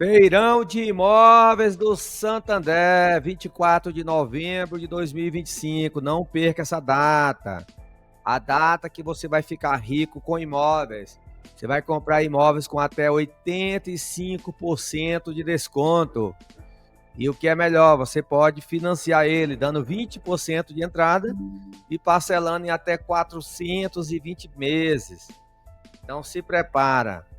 Feirão de Imóveis do Santander, 24 de novembro de 2025. Não perca essa data. A data que você vai ficar rico com imóveis. Você vai comprar imóveis com até 85% de desconto. E o que é melhor, você pode financiar ele dando 20% de entrada e parcelando em até 420 meses. Então se prepara.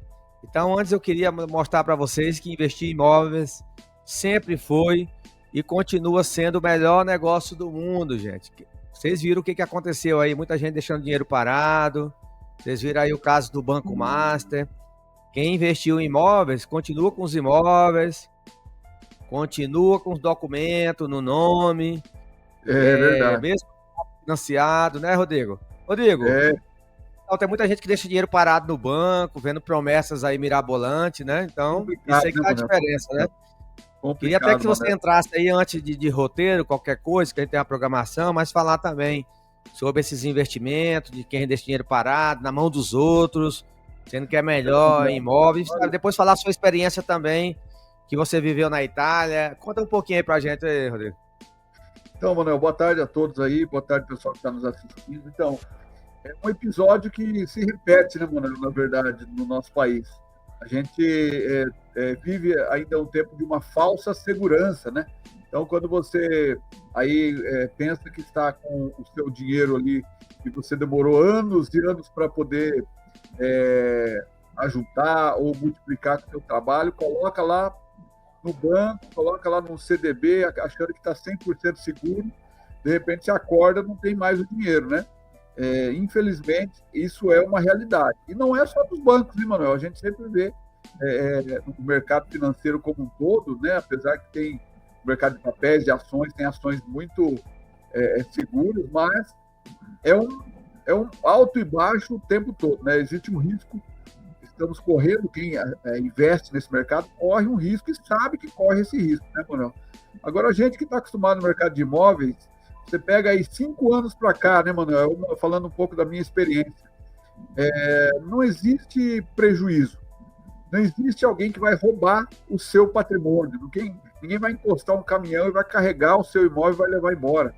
Então, antes eu queria mostrar para vocês que investir em imóveis sempre foi e continua sendo o melhor negócio do mundo, gente. Vocês viram o que aconteceu aí? Muita gente deixando dinheiro parado. Vocês viram aí o caso do Banco Master. Quem investiu em imóveis, continua com os imóveis, continua com os documentos no nome, É verdade. mesmo financiado, né, Rodrigo? Rodrigo, É então, tem muita gente que deixa dinheiro parado no banco, vendo promessas aí mirabolantes, né? Então, isso complicado, aí que né, tá a Manuel? diferença, né? Queria até Complicado, que você Manuel. entrasse aí antes de roteiro, qualquer coisa, que a gente tem uma programação, mas falar também sobre esses investimentos, de quem deixa dinheiro parado, na mão dos outros, sendo que é melhor em imóveis. Olha, Depois falar a sua experiência também, que você viveu na Itália. Conta um pouquinho aí pra gente aí, Rodrigo. então, Manuel, boa tarde a todos aí, boa tarde, pessoal que está nos assistindo. Então, é um episódio que se repete, né, Manuel, na verdade, no nosso país. A gente vive ainda um tempo de uma falsa segurança, né? Então, quando você aí pensa que está com o seu dinheiro ali e você demorou anos e anos para poder ajuntar ou multiplicar com o seu trabalho, coloca lá no banco, coloca lá no CDB, achando que está 100% seguro, de repente você acorda, não tem mais o dinheiro, né? Infelizmente, isso é uma realidade. E não é só dos bancos, né, Manuel? A gente sempre vê no mercado financeiro como um todo, né? Apesar que tem o mercado de papéis, de ações, tem ações muito seguras, mas é um alto e baixo o tempo todo, né? Existe um risco, estamos correndo, quem investe nesse mercado corre um risco e sabe que corre esse risco, né, Manuel? Agora, a gente que está acostumado no mercado de imóveis, você pega aí 5 anos para cá, né, Manuel? Falando um pouco da minha experiência, não existe prejuízo, não existe alguém que vai roubar o seu patrimônio, ninguém vai encostar um caminhão e vai carregar o seu imóvel e vai levar embora.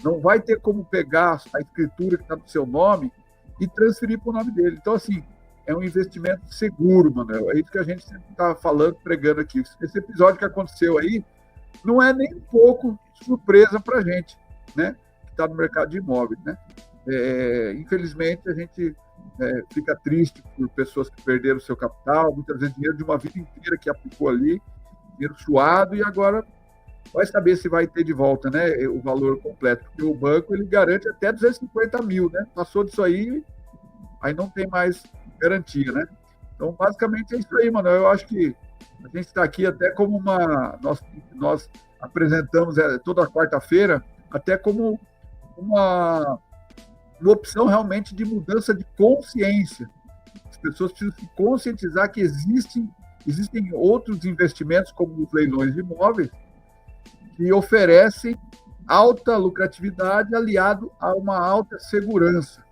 Não vai ter como pegar a escritura que está no seu nome e transferir para o nome dele. Então, assim, é um investimento seguro, Manuel. É isso que a gente sempre está falando, pregando aqui. Esse episódio que aconteceu aí não é nem um pouco surpresa para a gente, né? Que está no mercado de imóveis, né? Infelizmente, a gente fica triste por pessoas que perderam o seu capital, muitas vezes dinheiro de uma vida inteira que aplicou ali, dinheiro suado, e agora vai saber se vai ter de volta, né, o valor completo, porque o banco ele garante até 250 mil, né? Passou disso aí não tem mais garantia, né? Então, basicamente é isso aí, mano. Eu acho que a gente está aqui até como nós apresentamos toda quarta-feira, até como uma opção realmente de mudança de consciência. As pessoas precisam se conscientizar que existem outros investimentos, como os leilões de imóveis, que oferecem alta lucratividade aliado a uma alta segurança,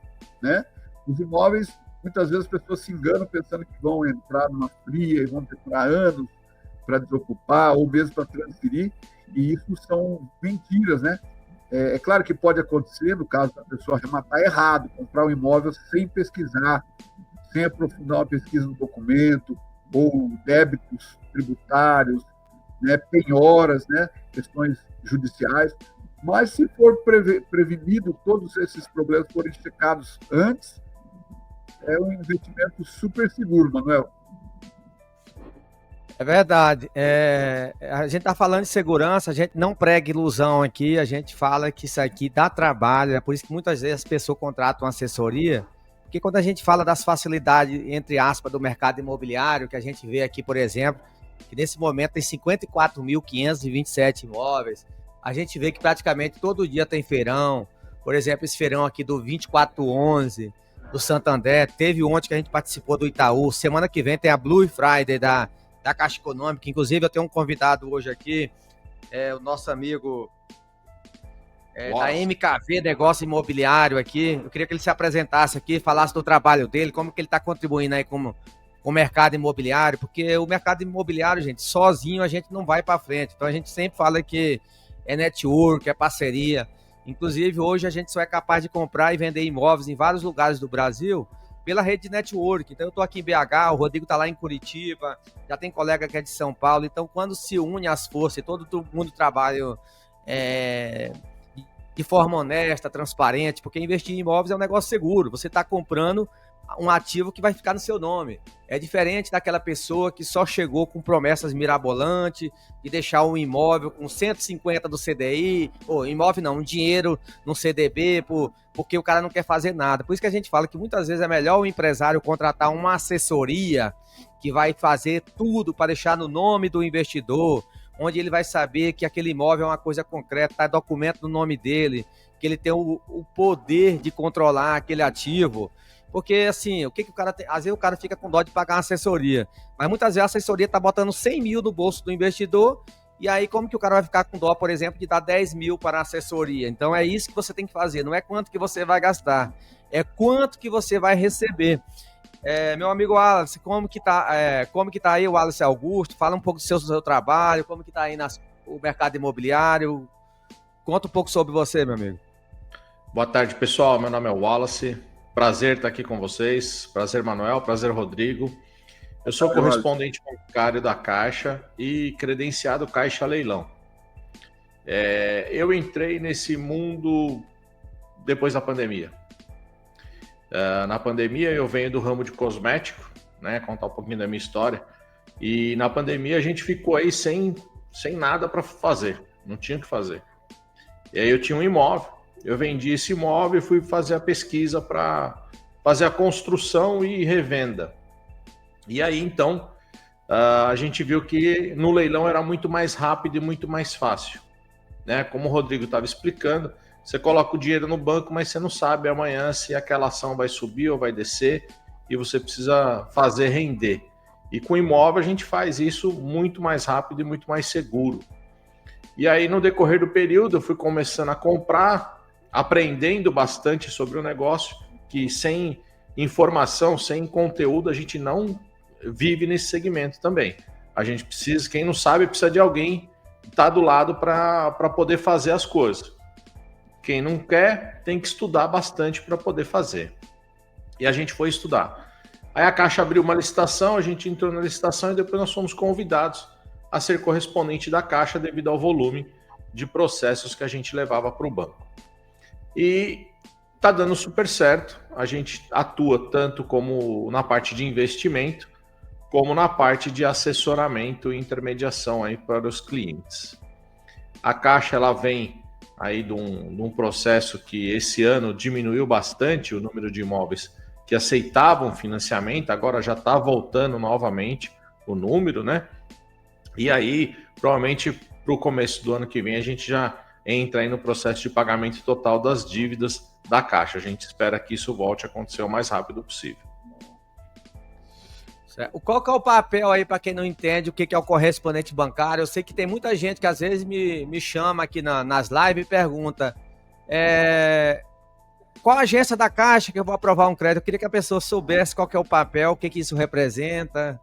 né? Os imóveis, muitas vezes as pessoas se enganam pensando que vão entrar numa fria e vão demorar anos para desocupar ou mesmo para transferir, e isso são mentiras, né? É claro que pode acontecer, no caso da pessoa arrematar errado, comprar um imóvel sem pesquisar, sem aprofundar uma pesquisa no documento, ou débitos tributários, né, penhoras, né, questões judiciais. Mas se for prevenido, todos esses problemas forem checados antes, é um investimento super seguro, Manuel. É verdade. A gente está falando de segurança, a gente não prega ilusão aqui, a gente fala que isso aqui dá trabalho, é por isso que muitas vezes as pessoas contratam uma assessoria, porque quando a gente fala das facilidades, entre aspas, do mercado imobiliário, que a gente vê aqui, por exemplo, que nesse momento tem 54.527 imóveis, a gente vê que praticamente todo dia tem feirão, por exemplo, esse feirão aqui do 24/11, do Santander, teve ontem que a gente participou do Itaú, semana que vem tem a Blue Friday da Caixa Econômica, inclusive eu tenho um convidado hoje aqui, o nosso amigo da MKV Negócio Imobiliário aqui, eu queria que ele se apresentasse aqui, falasse do trabalho dele, como que ele está contribuindo aí o mercado imobiliário, porque o mercado imobiliário, gente, sozinho a gente não vai para frente. Então a gente sempre fala que é network, é parceria. Inclusive, hoje a gente só é capaz de comprar e vender imóveis em vários lugares do Brasil pela rede de network. Então eu estou aqui em BH, o Rodrigo está lá em Curitiba, já tem colega que é de São Paulo. Então, quando se une as forças e todo mundo trabalha de forma honesta, transparente, porque investir em imóveis é um negócio seguro. Você está comprando um ativo que vai ficar no seu nome. É diferente daquela pessoa que só chegou com promessas mirabolantes de deixar um imóvel com 150 do CDI, ou imóvel não, um dinheiro no CDB, porque o cara não quer fazer nada. Por isso que a gente fala que muitas vezes é melhor o empresário contratar uma assessoria que vai fazer tudo para deixar no nome do investidor, onde ele vai saber que aquele imóvel é uma coisa concreta, tá documento no nome dele, que ele tem o poder de controlar aquele ativo. Porque, assim, o que o cara tem? Às vezes o cara fica com dó de pagar uma assessoria, mas muitas vezes a assessoria está botando 100 mil no bolso do investidor, e aí como que o cara vai ficar com dó, por exemplo, de dar 10 mil para a assessoria? Então é isso que você tem que fazer, não é quanto que você vai gastar, é quanto que você vai receber. Meu amigo Wallace, como que tá aí o Wallace Augusto? Fala um pouco do seu trabalho, como que tá aí o mercado imobiliário, conta um pouco sobre você, meu amigo. Boa tarde, pessoal, meu nome é Wallace. Prazer estar aqui com vocês. Prazer, Manuel. Prazer, Rodrigo. Eu sou correspondente bancário da Caixa e credenciado Caixa Leilão. Eu entrei nesse mundo depois da pandemia. Na pandemia eu venho do ramo de cosmético, né? Contar um pouquinho da minha história. E na pandemia a gente ficou aí sem nada para fazer. Não tinha o que fazer. E aí eu tinha um imóvel. Eu vendi esse imóvel e fui fazer a pesquisa para fazer a construção e revenda. E aí, então, a gente viu que no leilão era muito mais rápido e muito mais fácil, né? Como o Rodrigo estava explicando, você coloca o dinheiro no banco, mas você não sabe amanhã se aquela ação vai subir ou vai descer e você precisa fazer render. E com imóvel a gente faz isso muito mais rápido e muito mais seguro. E aí, no decorrer do período, eu fui começando a comprar, aprendendo bastante sobre o negócio, que sem informação, sem conteúdo, a gente não vive nesse segmento também. A gente precisa, quem não sabe, precisa de alguém estar do lado para poder fazer as coisas. Quem não quer, tem que estudar bastante para poder fazer. E a gente foi estudar. Aí a Caixa abriu uma licitação, a gente entrou na licitação e depois nós fomos convidados a ser correspondente da Caixa devido ao volume de processos que a gente levava para o banco. E está dando super certo. A gente atua tanto como na parte de investimento, como na parte de assessoramento e intermediação aí para os clientes. A Caixa ela vem aí de um processo que esse ano diminuiu bastante o número de imóveis que aceitavam financiamento, agora já está voltando novamente o número, né? E aí, provavelmente, para o começo do ano que vem, a gente já entra aí no processo de pagamento total das dívidas da Caixa. A gente espera que isso volte a acontecer o mais rápido possível. Qual que é o papel aí, para quem não entende, o que é o correspondente bancário? Eu sei que tem muita gente que às vezes me chama aqui nas lives e pergunta qual a agência da Caixa que eu vou aprovar um crédito? Eu queria que a pessoa soubesse qual que é o papel, o que isso representa.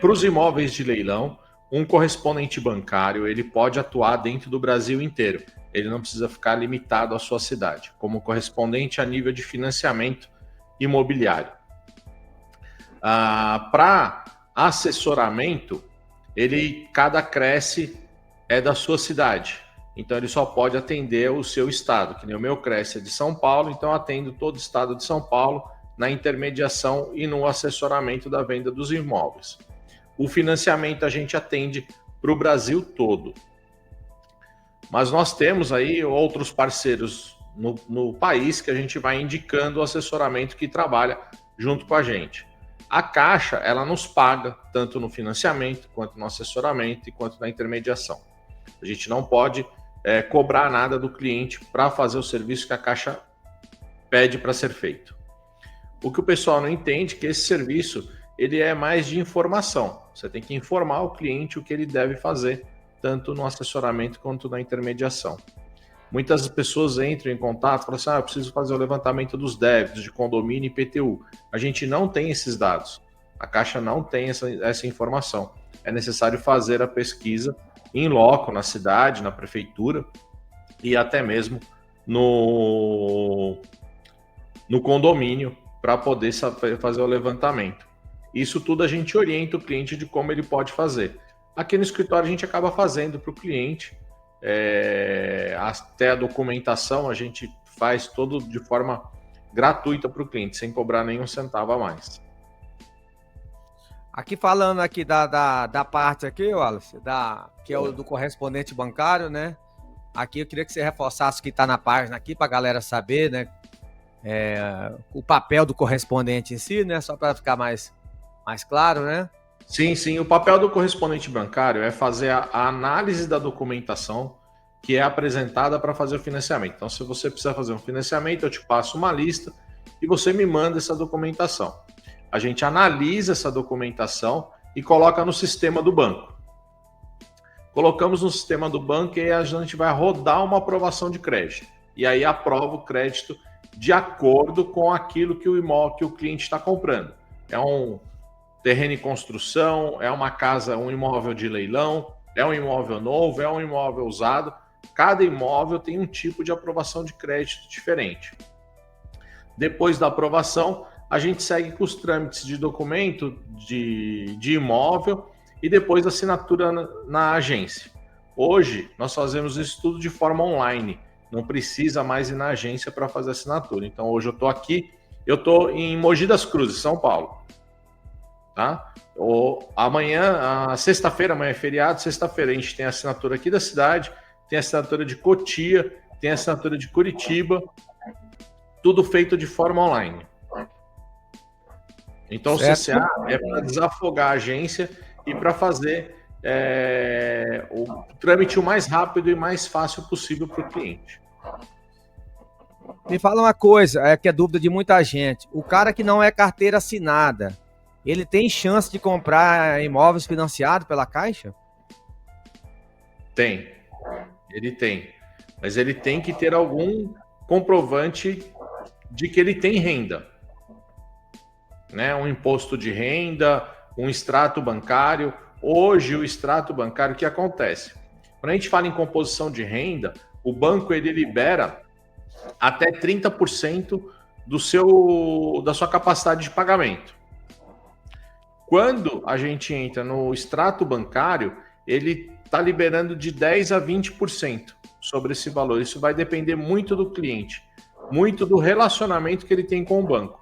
Para os imóveis de leilão, um correspondente bancário ele pode atuar dentro do Brasil inteiro. Ele não precisa ficar limitado à sua cidade, como correspondente a nível de financiamento imobiliário. Para assessoramento, cada Cresce é da sua cidade. Então ele só pode atender o seu estado, que nem o meu Cresce é de São Paulo, então eu atendo todo o estado de São Paulo na intermediação e no assessoramento da venda dos imóveis. O financiamento a gente atende para o Brasil todo. Mas nós temos aí outros parceiros no país que a gente vai indicando o assessoramento que trabalha junto com a gente. A Caixa, ela nos paga tanto no financiamento, quanto no assessoramento e quanto na intermediação. A gente não pode cobrar nada do cliente para fazer o serviço que a Caixa pede para ser feito. O que o pessoal não entende é que esse serviço ele é mais de informação. Você tem que informar o cliente o que ele deve fazer, tanto no assessoramento quanto na intermediação. Muitas pessoas entram em contato e falam assim, eu preciso fazer o levantamento dos débitos de condomínio e IPTU. A gente não tem esses dados. A Caixa não tem essa informação. É necessário fazer a pesquisa em loco, na cidade, na prefeitura e até mesmo no condomínio para poder fazer o levantamento. Isso tudo a gente orienta o cliente de como ele pode fazer. Aqui no escritório a gente acaba fazendo para o cliente, até a documentação a gente faz todo de forma gratuita para o cliente, sem cobrar nenhum centavo a mais. Aqui falando aqui da parte aqui, Wallace, que é o do correspondente bancário, né? Aqui eu queria que você reforçasse o que está na página aqui para a galera saber, né? O papel do correspondente em si, né? Só para ficar mais claro, né? Sim. O papel do correspondente bancário é fazer a análise da documentação que é apresentada para fazer o financiamento. Então, se você precisa fazer um financiamento, eu te passo uma lista e você me manda essa documentação. A gente analisa essa documentação e coloca no sistema do banco. Colocamos no sistema do banco e a gente vai rodar uma aprovação de crédito. E aí aprova o crédito de acordo com aquilo que o cliente está comprando. É um terreno em construção, é uma casa, um imóvel de leilão, é um imóvel novo, é um imóvel usado. Cada imóvel tem um tipo de aprovação de crédito diferente. Depois da aprovação, a gente segue com os trâmites de documento de imóvel e depois assinatura na agência. Hoje, nós fazemos isso tudo de forma online. Não precisa mais ir na agência para fazer assinatura. Então, hoje eu estou aqui, eu estou em Mogi das Cruzes, São Paulo. Tá? Amanhã, sexta-feira, amanhã é feriado, sexta-feira a gente tem a assinatura aqui da cidade, tem a assinatura de Cotia, tem a assinatura de Curitiba, tudo feito de forma online. Então, certo. O CCA é para desafogar a agência e para fazer o trâmite o mais rápido e mais fácil possível para o cliente. Me fala uma coisa, que é dúvida de muita gente. O cara que não é carteira assinada, ele tem chance de comprar imóveis financiados pela Caixa? Tem. Ele tem. Mas ele tem que ter algum comprovante de que ele tem renda. Né? Um imposto de renda, um extrato bancário. Hoje, o extrato bancário, o que acontece? Quando a gente fala em composição de renda, o banco ele libera até 30% da sua capacidade de pagamento. Quando a gente entra no extrato bancário, ele está liberando de 10% a 20% sobre esse valor. Isso vai depender muito do cliente, muito do relacionamento que ele tem com o banco.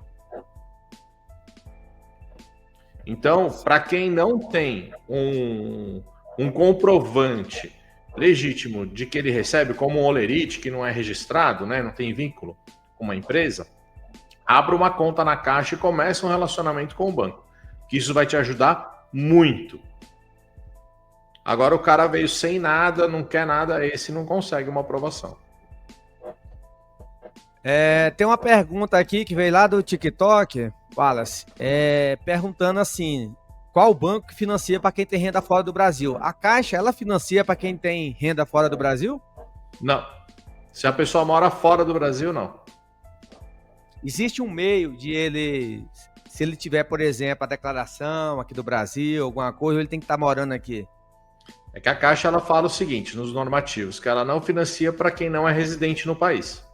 Então, para quem não tem um comprovante legítimo de que ele recebe, como um holerite que não é registrado, né, não tem vínculo com uma empresa, abra uma conta na Caixa e comece um relacionamento com o banco, que isso vai te ajudar muito. Agora o cara veio sem nada, não quer nada, esse não consegue uma aprovação. Tem uma pergunta aqui que veio lá do TikTok, Wallace, perguntando assim, qual banco que financia para quem tem renda fora do Brasil? A Caixa, ela financia para quem tem renda fora do Brasil? Não. Se a pessoa mora fora do Brasil, não. Existe um meio de ele, se ele tiver, por exemplo, a declaração aqui do Brasil, alguma coisa, ele tem que estar morando aqui? É que a Caixa ela fala o seguinte, nos normativos, que ela não financia para quem não é residente no país.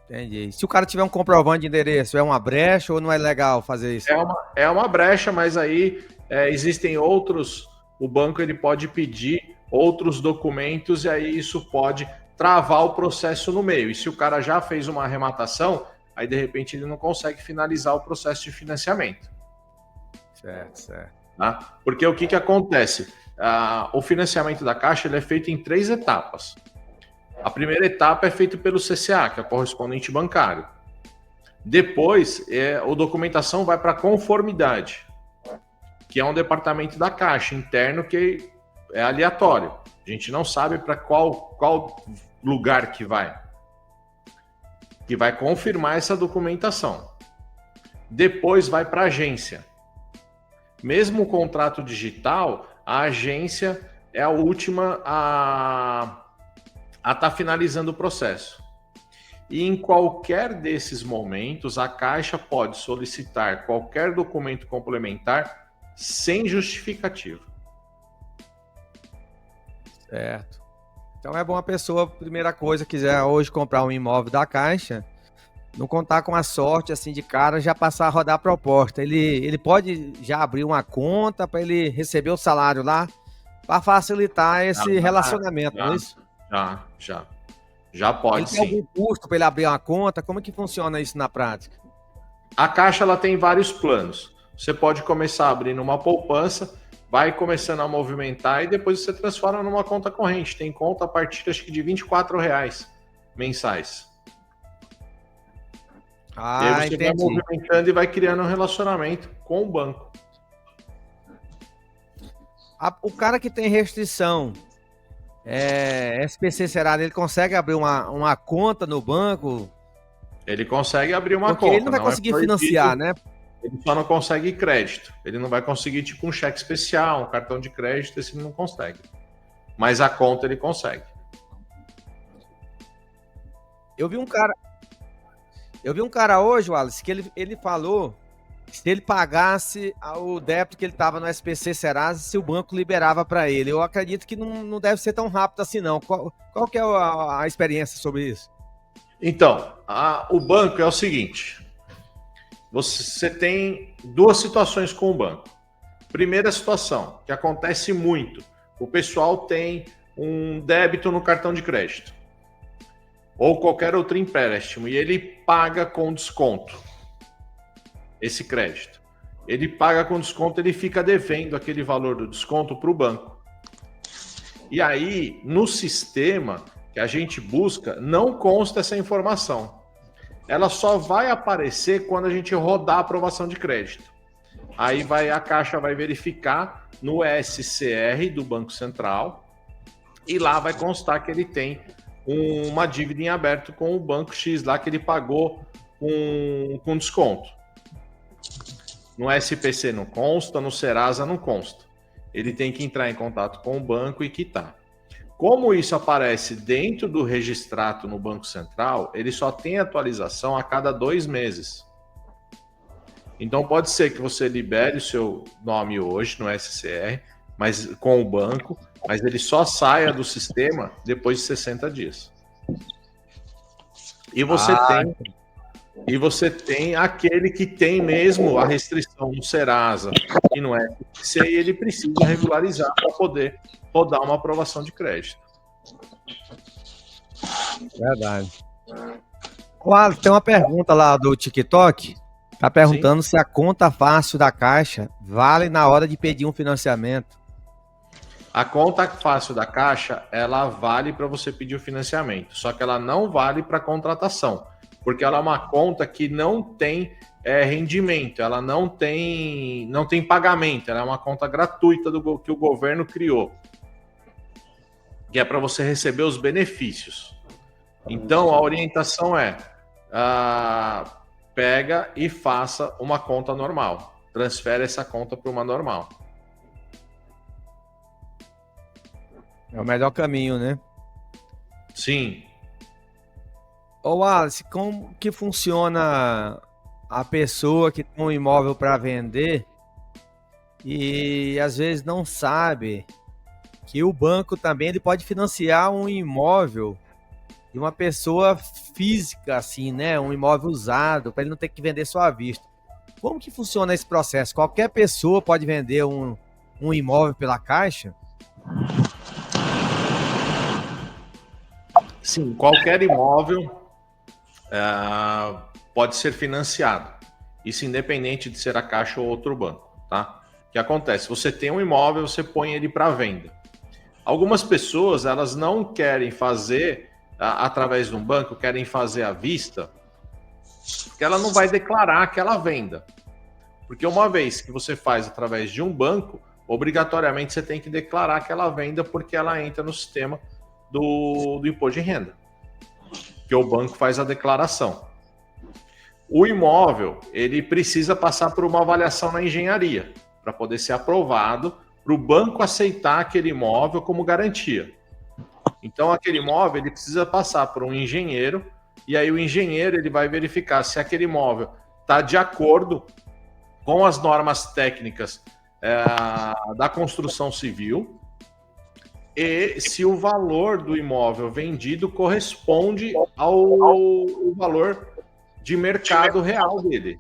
Entendi. Se o cara tiver um comprovante de endereço, é uma brecha ou não é legal fazer isso? É uma brecha, mas aí existem outros, o banco ele pode pedir outros documentos e aí isso pode travar o processo no meio. E se o cara já fez uma arrematação, aí de repente ele não consegue finalizar o processo de financiamento. Certo. Tá? Porque o que acontece? O financiamento da Caixa ele é feito em 3 etapas. A primeira etapa é feita pelo CCA, que é o correspondente bancário. Depois, a documentação vai para a conformidade, que é um departamento da Caixa interno que é aleatório. A gente não sabe para qual lugar que vai confirmar essa documentação. Depois vai para a agência. Mesmo o contrato digital, a agência é a última a estar finalizando o processo. E em qualquer desses momentos, a Caixa pode solicitar qualquer documento complementar sem justificativa. Certo. Então é bom a pessoa, primeira coisa, quiser hoje comprar um imóvel da Caixa, não contar com a sorte assim de cara, já passar a rodar a proposta. Ele pode já abrir uma conta para ele receber o salário lá, para facilitar esse relacionamento, não é isso? Já pode, sim. Tem algum custo para ele abrir uma conta? Como é que funciona isso na prática? A Caixa ela tem vários planos. Você pode começar abrindo uma poupança, vai começando a movimentar e depois você transforma numa conta corrente. Tem conta a partir, acho que, de R$24 mensais. E aí você vai movimentando e vai criando um relacionamento com o banco. O cara que tem restrição, SPC Serasa, ele consegue abrir uma conta no banco? Ele consegue abrir uma Porque conta. ele não vai conseguir financiar, né? Ele só não consegue crédito. Ele não vai conseguir, tipo, um cheque especial, um cartão de crédito, esse ele não consegue. Mas a conta ele consegue. Eu vi um cara hoje, Wallace, que ele falou que se ele pagasse o débito que ele estava no SPC Serasa, se o banco liberava para ele. Eu acredito que não deve ser tão rápido assim, não. Qual que é a experiência sobre isso? Então, o banco é o seguinte. Você tem duas situações com o banco. Primeira situação, que acontece muito. O pessoal tem um débito no cartão de crédito ou qualquer outro empréstimo e ele paga com desconto esse crédito. Ele paga com desconto, ele fica devendo aquele valor do desconto para o banco. E aí, no sistema que a gente busca, não consta essa informação. Ela só vai aparecer quando a gente rodar a aprovação de crédito. Aí a Caixa vai verificar no SCR do Banco Central e lá vai constar que ele tem uma dívida em aberto com o Banco X lá que ele pagou com desconto. No SPC não consta, no Serasa não consta. Ele tem que entrar em contato com o banco e quitar. Como isso aparece dentro do registrato no Banco Central, ele só tem atualização a cada 2 meses. Então pode ser que você libere o seu nome hoje no SCR, mas com o banco, mas ele só saia do sistema depois de 60 dias. E você tem aquele que tem mesmo a restrição no Serasa e no SPC, e ele precisa regularizar para poder rodar uma aprovação de crédito. Verdade. Tem uma pergunta lá do TikTok. Tá perguntando se a conta fácil da Caixa vale na hora de pedir um financiamento. A conta fácil da Caixa, ela vale para você pedir o financiamento, só que ela não vale para contratação, porque ela é uma conta que não tem rendimento, ela não tem pagamento, ela é uma conta gratuita que o governo criou, que é para você receber os benefícios. Então, a orientação pega e faça uma conta normal. Transfere essa conta para uma normal. É o melhor caminho, né? Sim. Ô Wallace, como que funciona a pessoa que tem um imóvel para vender e às vezes não sabe que o banco também ele pode financiar um imóvel de uma pessoa física, assim, né? Um imóvel usado, para ele não ter que vender só à vista. Como que funciona esse processo? Qualquer pessoa pode vender um imóvel pela Caixa? Sim, qualquer imóvel pode ser financiado. Isso independente de ser a Caixa ou outro banco, tá? O que acontece? Você tem um imóvel, você põe ele para venda. Algumas pessoas, elas não querem fazer através de um banco, querem fazer à vista, porque ela não vai declarar aquela venda. Porque uma vez que você faz através de um banco, obrigatoriamente você tem que declarar aquela venda, porque ela entra no sistema do imposto de renda, que o banco faz a declaração. O imóvel, ele precisa passar por uma avaliação na engenharia, para poder ser aprovado, para o banco aceitar aquele imóvel como garantia. Então, aquele imóvel ele precisa passar por um engenheiro e aí o engenheiro ele vai verificar se aquele imóvel está de acordo com as normas técnicas da construção civil e se o valor do imóvel vendido corresponde ao valor de mercado real dele.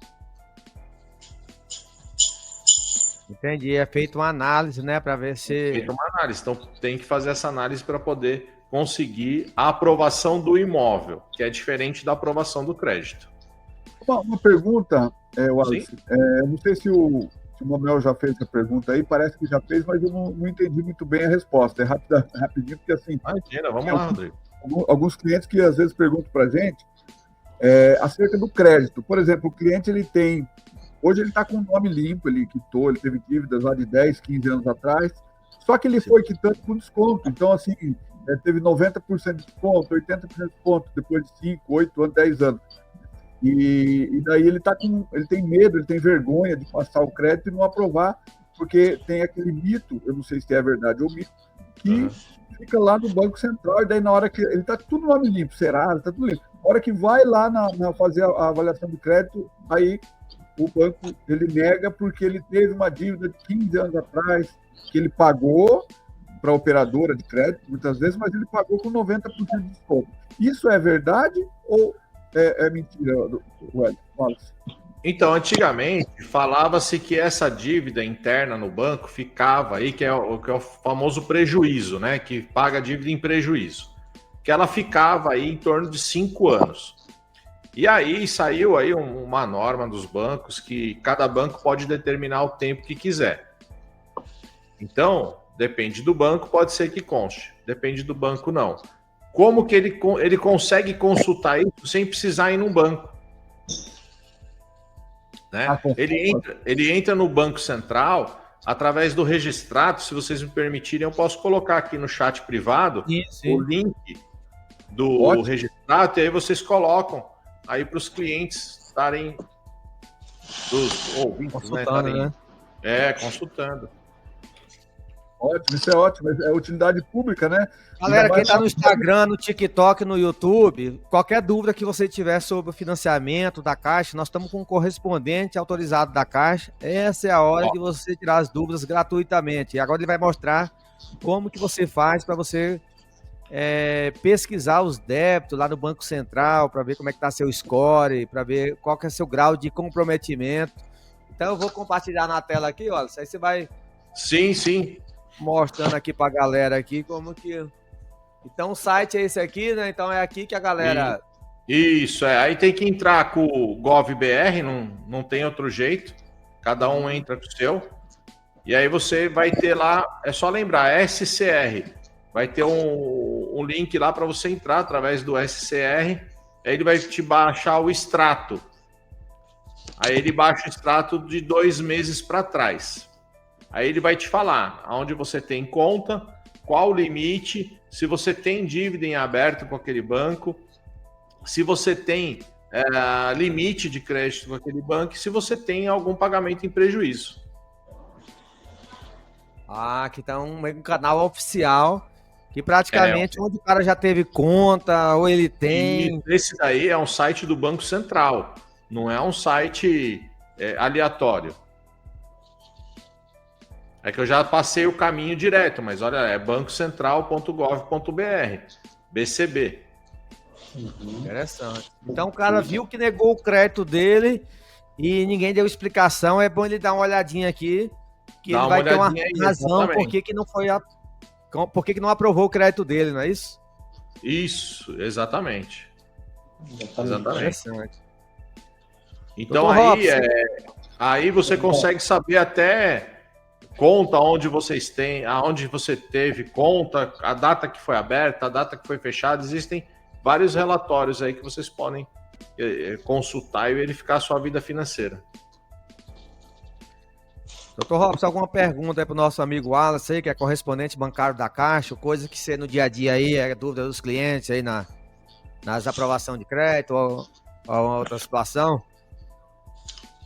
Entendi, é feita uma análise, né, para ver se... É feita uma análise, então tem que fazer essa análise para poder conseguir a aprovação do imóvel, que é diferente da aprovação do crédito. Uma pergunta, Wallace, não sei se o Manuel já fez essa pergunta aí, parece que já fez, mas eu não entendi muito bem a resposta. É rapidinho, porque assim... Imagina, vamos lá, Rodrigo. Alguns clientes que às vezes perguntam para a gente acerca do crédito. Por exemplo, o cliente ele tem... Hoje ele está com o nome limpo, ele quitou, ele teve dívidas lá de 10, 15 anos atrás, só que ele foi quitando com desconto. Então, assim, teve 90% de desconto, 80% de desconto, depois de 5, 8 anos, 10 anos. E daí ele tem medo, ele tem vergonha de passar o crédito e não aprovar, porque tem aquele mito, eu não sei se é verdade ou mito, que fica lá no Banco Central, e daí na hora que ele está tudo no nome limpo, Serasa, está tudo limpo. Na hora que vai lá na fazer a avaliação do crédito, aí o banco ele nega porque ele teve uma dívida de 15 anos atrás, que ele pagou para a operadora de crédito, muitas vezes, mas ele pagou com 90% de desconto. Isso é verdade ou é mentira, Wallace? Então, antigamente, falava-se que essa dívida interna no banco ficava aí, que é o famoso prejuízo, né? Que paga a dívida em prejuízo. Que ela ficava aí em torno de 5 anos. E aí saiu aí uma norma dos bancos que cada banco pode determinar o tempo que quiser. Então, depende do banco, pode ser que conste. Depende do banco, não. Como que ele consegue consultar isso sem precisar ir num banco? Né? Ele entra no Banco Central através do registrado. Se vocês me permitirem, eu posso colocar aqui no chat privado o link do registrado, e aí vocês colocam aí para os clientes estarem, os ouvintes, consultando, né? Consultando. Ótimo, isso é ótimo, é utilidade pública, né? Galera, quem está no Instagram, no TikTok, no YouTube, qualquer dúvida que você tiver sobre o financiamento da Caixa, nós estamos com um correspondente autorizado da Caixa. Essa é a hora de você tirar as dúvidas gratuitamente. E agora ele vai mostrar como que você faz para você pesquisar os débitos lá no Banco Central, para ver como é que está seu score, para ver qual que é seu grau de comprometimento. Então eu vou compartilhar na tela aqui, olha, aí você vai... Sim. Mostrando aqui para a galera aqui como que... Então o site é esse aqui, né? Então é aqui que a galera... Isso, aí tem que entrar com o GovBR, não tem outro jeito. Cada um entra com o seu. E aí você vai ter lá, é só lembrar, SCR. Vai ter um link lá para você entrar através do SCR. Aí ele vai te baixar o extrato. Aí ele baixa o extrato de 2 meses para trás. Aí ele vai te falar aonde você tem conta, qual o limite, se você tem dívida em aberto com aquele banco, se você tem limite de crédito com aquele banco, e se você tem algum pagamento em prejuízo. Aqui tá um canal oficial, que praticamente onde o cara já teve conta, ou ele tem... E esse daí é um site do Banco Central, não é um site aleatório. É que eu já passei o caminho direto, mas olha, é bancocentral.gov.br, BCB. Interessante. Então o cara viu que negou o crédito dele e ninguém deu explicação, é bom ele dar uma olhadinha aqui, que ele vai ter uma razão por que não foi por que não aprovou o crédito dele, não é isso? Isso, exatamente. Interessante. Então aí você consegue saber até conta onde vocês têm, aonde você teve conta, a data que foi aberta, a data que foi fechada. Existem vários relatórios aí que vocês podem consultar e verificar a sua vida financeira. Doutor Robson, alguma pergunta aí para o nosso amigo Wallace aí, que é correspondente bancário da Caixa, coisa que você no dia a dia aí, é dúvida dos clientes aí nas aprovação de crédito ou outra situação?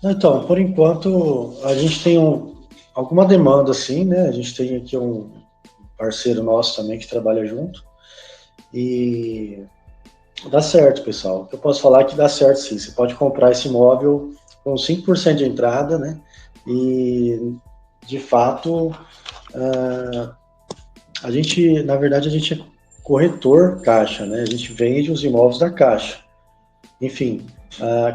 Então, por enquanto, a gente tem alguma demanda, assim, né? A gente tem aqui um parceiro nosso também que trabalha junto. E Dá certo, pessoal. Eu posso falar que dá certo, sim. Você pode comprar esse imóvel com 5% de entrada, né? E, de fato, na verdade, a gente é corretor Caixa, né? A gente vende os imóveis da Caixa. Enfim,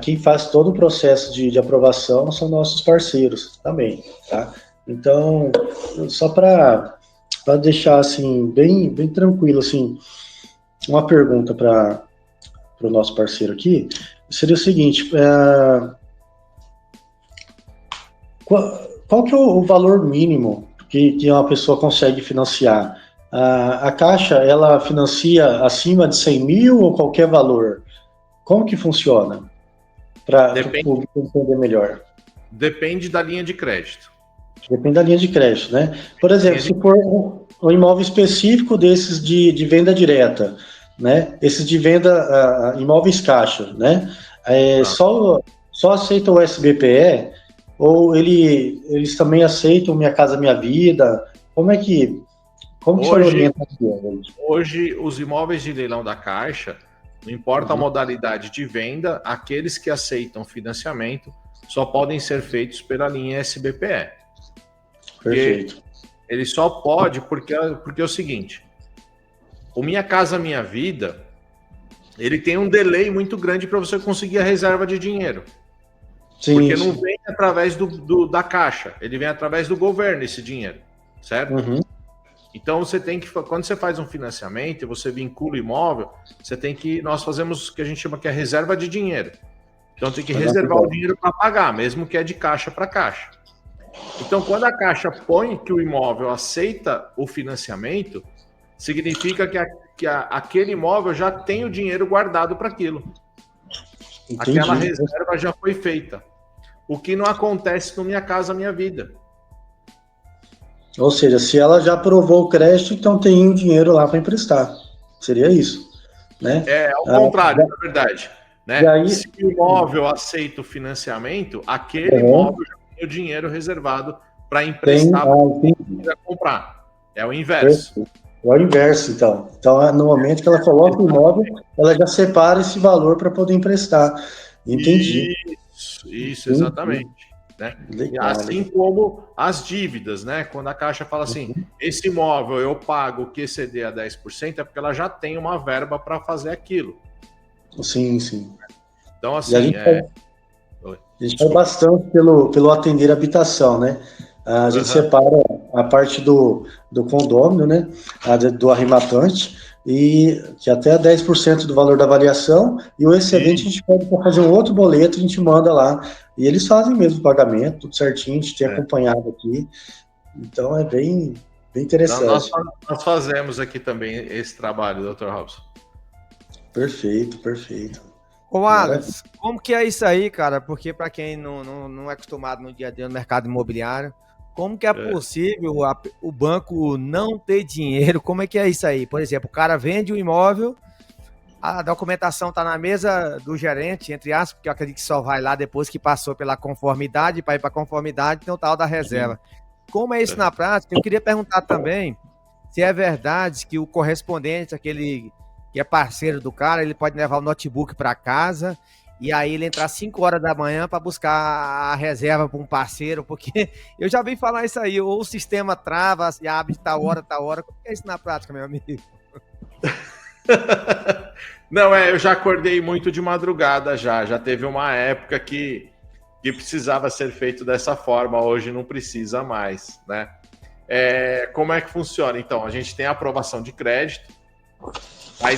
quem faz todo o processo de aprovação são nossos parceiros também, tá? Então, só para deixar, assim, bem, bem tranquilo, assim, uma pergunta para o nosso parceiro aqui, seria o seguinte, qual que é o valor mínimo que uma pessoa consegue financiar? A Caixa, ela financia acima de 100 mil ou qualquer valor? Como que funciona? Para o público entender melhor. Depende da linha de crédito. Depende da linha de crédito, né? Por exemplo, se for um imóvel específico desses de venda direta, né? Esses de venda, imóveis caixa, né? Só aceitam o SBPE ou eles também aceitam Minha Casa Minha Vida? Como que o senhor orienta aqui? Hoje, os imóveis de leilão da Caixa, não importa a modalidade de venda, aqueles que aceitam financiamento só podem ser feitos pela linha SBPE. Perfeito. Ele só pode porque é o seguinte, o Minha Casa Minha Vida, ele tem um delay muito grande para você conseguir a reserva de dinheiro. Sim, porque não vem através da Caixa, ele vem através do governo esse dinheiro, certo? Uhum. Então você tem que, quando você faz um financiamento e você vincula o imóvel, nós fazemos o que a gente chama que é reserva de dinheiro. Então tem que reservar o dinheiro para pagar, mesmo que é de caixa para caixa. Então quando a Caixa põe que o imóvel aceita o financiamento, significa que aquele imóvel já tem o dinheiro guardado para aquilo. Entendi. Aquela reserva já foi feita. O que não acontece no Minha Casa Minha Vida. Ou seja, se ela já aprovou o crédito, então tem um dinheiro lá para emprestar. Seria isso, né? Ao contrário, na verdade. Né? Aí, se o imóvel aceita o financiamento, aquele imóvel já tem o dinheiro reservado para emprestar para comprar. É o inverso. É o inverso, então. Então, no momento que ela coloca o imóvel, ela já separa esse valor para poder emprestar. Entendi. Isso, exatamente. Né? Legal, assim como as dívidas, né? Quando a Caixa fala assim, esse imóvel eu pago o que exceder a 10%, é porque ela já tem uma verba para fazer aquilo. Sim, sim. Então, assim... A gente faz bastante pelo atender habitação, né? A gente separa a parte do condômino, né? Do arrematante, e que até 10% do valor da avaliação, e o excedente a gente pode fazer um outro boleto, a gente manda lá, e eles fazem mesmo o pagamento, tudo certinho, a gente tem acompanhado aqui, então é bem interessante. Nós fazemos aqui também esse trabalho, Dr. Robson. Perfeito. Ô, Alex, como que é isso aí, cara? Porque para quem não é acostumado no dia a dia no mercado imobiliário, como que é possível o banco não ter dinheiro? Como é que é isso aí? Por exemplo, o cara vende o imóvel, a documentação está na mesa do gerente, entre aspas, porque eu acredito que só vai lá depois que passou pela conformidade, para ir para conformidade, tem o tal da reserva. Como é isso na prática? Eu queria perguntar também se é verdade que o correspondente, aquele que é parceiro do cara, ele pode levar o notebook para casa e aí ele entrar 5 horas da manhã para buscar a reserva para um parceiro, porque eu já vi falar isso aí, ou o sistema trava e abre de tal hora. Como é isso na prática, meu amigo? Não, eu já acordei muito de madrugada já teve uma época que precisava ser feito dessa forma, hoje não precisa mais, né? Como é que funciona? Então, a gente tem a aprovação de crédito, a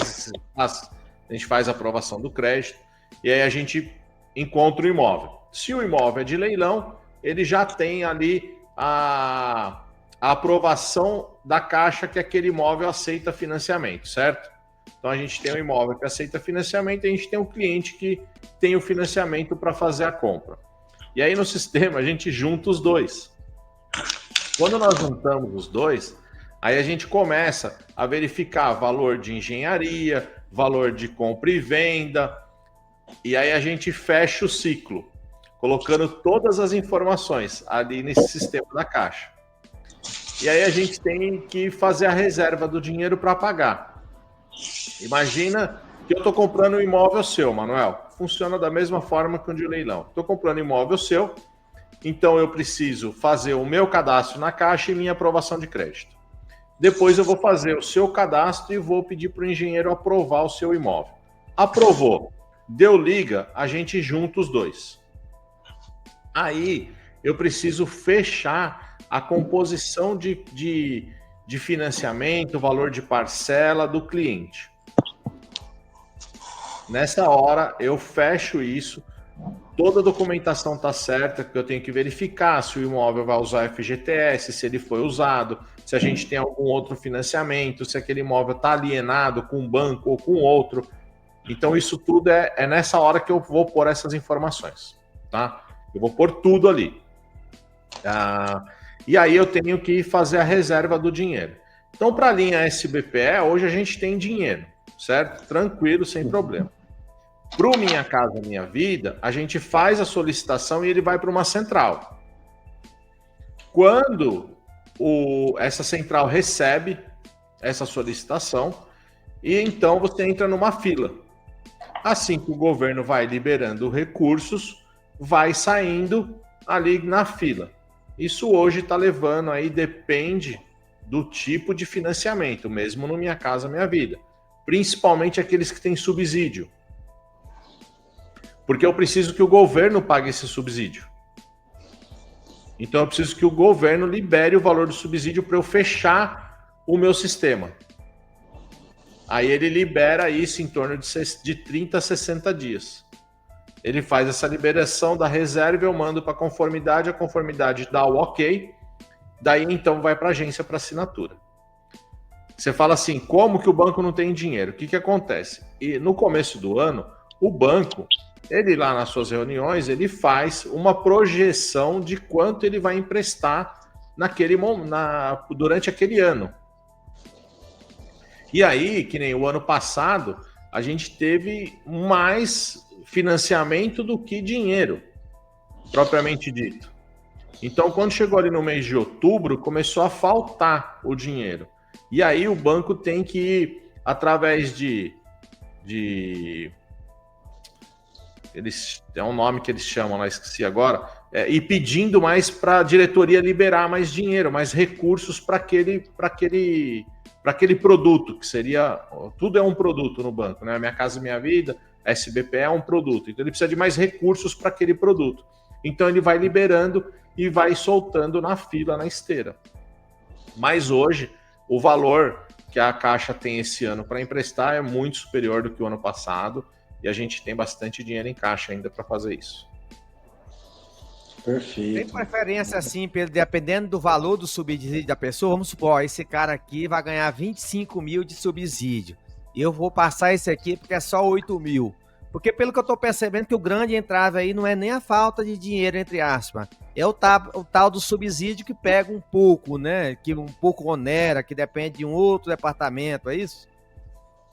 gente faz a aprovação do crédito, e aí a gente encontra o imóvel. Se o imóvel é de leilão, ele já tem ali a aprovação da Caixa que aquele imóvel aceita financiamento, certo? Então a gente tem um imóvel que aceita financiamento e a gente tem um cliente que tem o financiamento para fazer a compra. E aí no sistema a gente junta os dois. Quando nós juntamos os dois, aí a gente começa a verificar valor de engenharia, valor de compra e venda, e aí a gente fecha o ciclo, colocando todas as informações ali nesse sistema da Caixa. E aí a gente tem que fazer a reserva do dinheiro para pagar. Imagina que eu estou comprando um imóvel seu, Manuel. Funciona da mesma forma que o de leilão. Estou comprando um imóvel seu, então eu preciso fazer o meu cadastro na Caixa e minha aprovação de crédito. Depois eu vou fazer o seu cadastro e vou pedir para o engenheiro aprovar o seu imóvel. Aprovou, deu liga, a gente junta os dois. Aí eu preciso fechar a composição de financiamento, valor de parcela do cliente. Nessa hora eu fecho isso, toda a documentação está certa, que eu tenho que verificar se o imóvel vai usar FGTS, se ele foi usado, se a gente tem algum outro financiamento, se aquele imóvel está alienado com um banco ou com outro. Então isso tudo é nessa hora que eu vou pôr essas informações, tá? Eu vou pôr tudo ali. E aí eu tenho que fazer a reserva do dinheiro. Então, para a linha SBPE, hoje a gente tem dinheiro, certo? Tranquilo, sem problema. Para o Minha Casa Minha Vida, a gente faz a solicitação e ele vai para uma central. Quando essa central recebe essa solicitação, e então você entra numa fila. Assim que o governo vai liberando recursos, vai saindo ali na fila. Isso hoje está levando aí, depende do tipo de financiamento, mesmo no Minha Casa Minha Vida. Principalmente aqueles que têm subsídio. Porque eu preciso que o governo pague esse subsídio. Então eu preciso que o governo libere o valor do subsídio para eu fechar o meu sistema. Aí ele libera isso em torno de 30 a 60 dias. Ele faz essa liberação da reserva, eu mando para a conformidade dá o ok, daí então vai para a agência para assinatura. Você fala assim, como que o banco não tem dinheiro? O que acontece? E no começo do ano, o banco, ele lá nas suas reuniões, ele faz uma projeção de quanto ele vai emprestar durante aquele ano. E aí, que nem o ano passado, a gente teve mais financiamento do que dinheiro, propriamente dito. Então, quando chegou ali no mês de outubro, começou a faltar o dinheiro. E aí o banco tem que ir, através é um nome que eles chamam lá, esqueci agora, e pedindo mais para a diretoria liberar mais dinheiro, mais recursos para aquele produto, que seria, tudo é um produto no banco, né? Minha Casa Minha Vida, SBPE é um produto, então ele precisa de mais recursos para aquele produto. Então ele vai liberando e vai soltando na fila, na esteira. Mas hoje, o valor que a Caixa tem esse ano para emprestar é muito superior do que o ano passado, e a gente tem bastante dinheiro em caixa ainda para fazer isso. Perfeito. Tem preferência assim, Pedro, dependendo do valor do subsídio da pessoa, vamos supor, esse cara aqui vai ganhar 25 mil de subsídio. Eu vou passar esse aqui porque é só 8 mil. Porque pelo que eu estou percebendo que o grande entrave aí não é nem a falta de dinheiro, entre aspas. É o tal do subsídio que pega um pouco, né? Que um pouco onera, que depende de um outro departamento, é isso?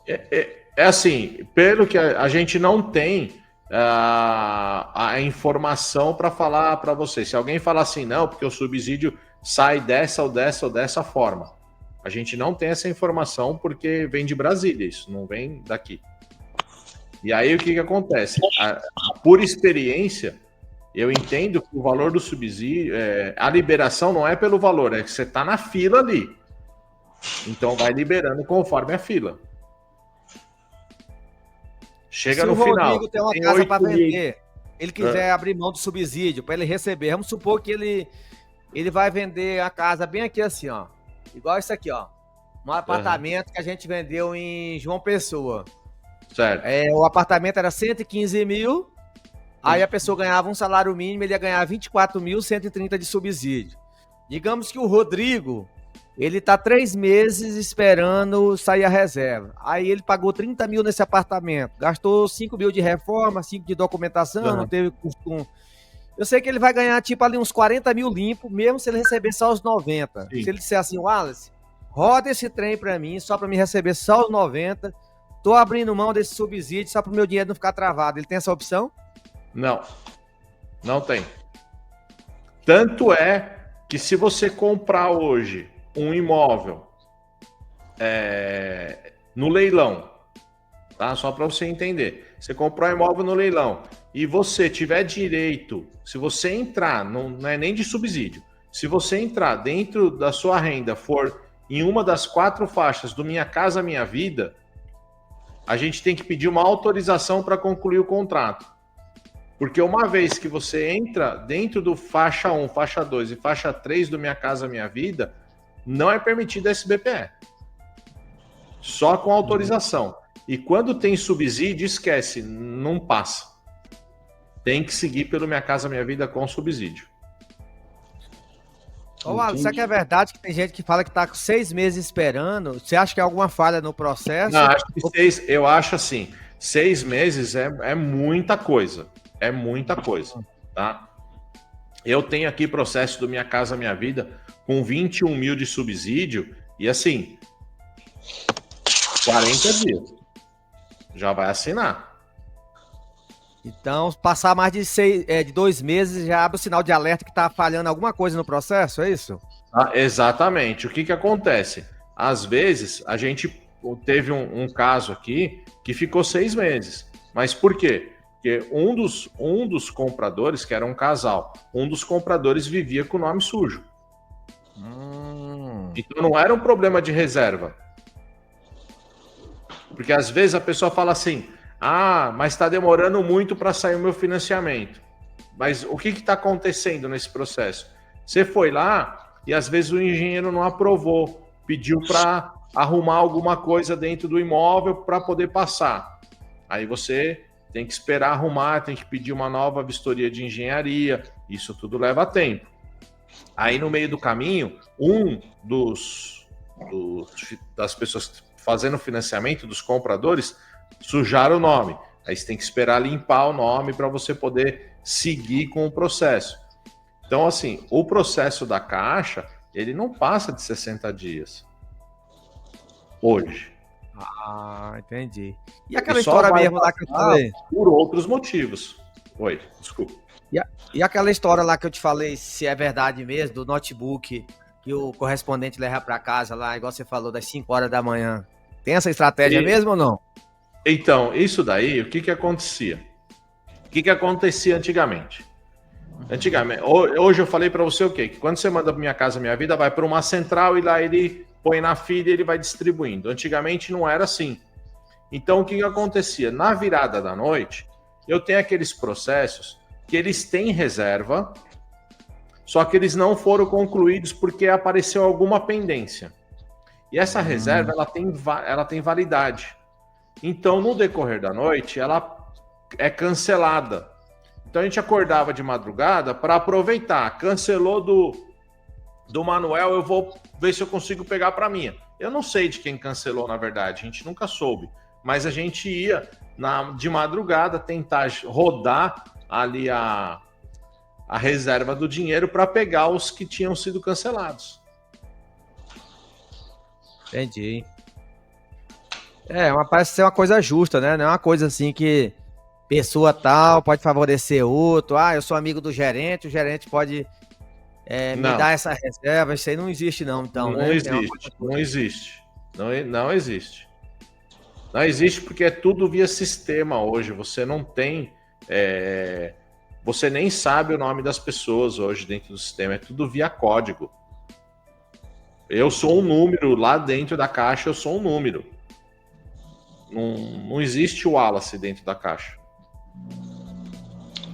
É assim, pelo que a gente não tem a informação para falar para você. Se alguém falar assim, não, porque o subsídio sai dessa ou dessa ou dessa forma. A gente não tem essa informação porque vem de Brasília, isso não vem daqui. E aí o que acontece? Por experiência, eu entendo que o valor do subsídio, a liberação não é pelo valor, é que você está na fila ali. Então vai liberando conforme a fila. Chega no final. Se o Rodrigo tem uma casa para vender, ele quiser abrir mão do subsídio para ele receber, vamos supor que ele vai vender a casa bem aqui assim, ó. Igual isso aqui, ó. Um apartamento que a gente vendeu em João Pessoa. Certo. O apartamento era 115 mil, aí a pessoa ganhava um salário mínimo, ele ia ganhar 24.130 de subsídio. Digamos que o Rodrigo, ele tá 3 meses esperando sair a reserva. Aí ele pagou 30 mil nesse apartamento, gastou 5 mil de reforma, 5 de documentação, não teve custo. Eu sei que ele vai ganhar tipo ali uns 40 mil limpo, mesmo se ele receber só os 90. Sim. Se ele disser assim, Wallace, roda esse trem para mim, só para me receber só os 90, tô abrindo mão desse subsídio só para o meu dinheiro não ficar travado. Ele tem essa opção? Não, não tem. Tanto é que se você comprar hoje um imóvel no leilão tá? Só para você entender. Você comprou um imóvel no leilão e você tiver direito, se você entrar, não é nem de subsídio, se você entrar dentro da sua renda, for em uma das 4 faixas do Minha Casa Minha Vida, a gente tem que pedir uma autorização para concluir o contrato. Porque uma vez que você entra dentro do faixa 1, faixa 2 e faixa 3 do Minha Casa Minha Vida, não é permitido SBPE. Só com autorização. E quando tem subsídio, esquece, não passa. Tem que seguir pelo Minha Casa Minha Vida com subsídio. Ô, Alisson, será que é verdade que tem gente que fala que está com 6 meses esperando? Você acha que é alguma falha no processo? Não, eu acho assim, 6 meses é muita coisa. É muita coisa, tá? Eu tenho aqui processo do Minha Casa Minha Vida com 21 mil de subsídio e assim, 40 dias. Já vai assinar. Então, passar mais de 2 meses já abre o sinal de alerta que está falhando alguma coisa no processo, é isso? Exatamente. O que acontece? Às vezes, a gente teve um caso aqui que ficou 6 meses. Mas por quê? Porque um dos compradores, que era um casal, um dos compradores vivia com o nome sujo. Então não era um problema de reserva. Porque às vezes a pessoa fala assim, mas está demorando muito para sair o meu financiamento. Mas o que está acontecendo nesse processo? Você foi lá e às vezes o engenheiro não aprovou, pediu para arrumar alguma coisa dentro do imóvel para poder passar. Aí você tem que esperar arrumar, tem que pedir uma nova vistoria de engenharia, isso tudo leva tempo. Aí no meio do caminho, das pessoas fazendo financiamento, dos compradores, sujaram o nome. Aí você tem que esperar limpar o nome para você poder seguir com o processo. Então, assim, o processo da Caixa, ele não passa de 60 dias. Hoje. Entendi. E aquela história mesmo lá que eu falei? Por outros motivos. Oi, desculpa. E aquela história lá que eu te falei, se é verdade mesmo, do notebook que o correspondente leva para casa lá, igual você falou, das 5 horas da manhã. Tem essa estratégia mesmo ou não? Então, isso daí, o que acontecia? O que acontecia antigamente? Hoje eu falei para você o quê? Que quando você manda para Minha Casa Minha Vida, vai para uma central e lá ele põe na filha e ele vai distribuindo. Antigamente não era assim. Então, o que acontecia? Na virada da noite, eu tenho aqueles processos que eles têm reserva, só que eles não foram concluídos porque apareceu alguma pendência. E essa reserva, ela tem validade. Então, no decorrer da noite, ela é cancelada. Então, a gente acordava de madrugada para aproveitar. Cancelou do Manuel, eu vou ver se eu consigo pegar para minha. Eu não sei de quem cancelou, na verdade. A gente nunca soube. Mas a gente ia de madrugada tentar rodar ali a reserva do dinheiro para pegar os que tinham sido cancelados. Entendi. Parece ser uma coisa justa, né? Não é uma coisa assim que pessoa tal pode favorecer outro. Eu sou amigo do gerente, o gerente pode me dar essa reserva. Isso aí não existe não, então, não né? Existe, não existe. Não existe. Não existe porque é tudo via sistema hoje. Você não tem... você nem sabe o nome das pessoas hoje dentro do sistema. É tudo via código. Eu sou um número. Lá dentro da Caixa, eu sou um número. Não existe o Wallace dentro da Caixa.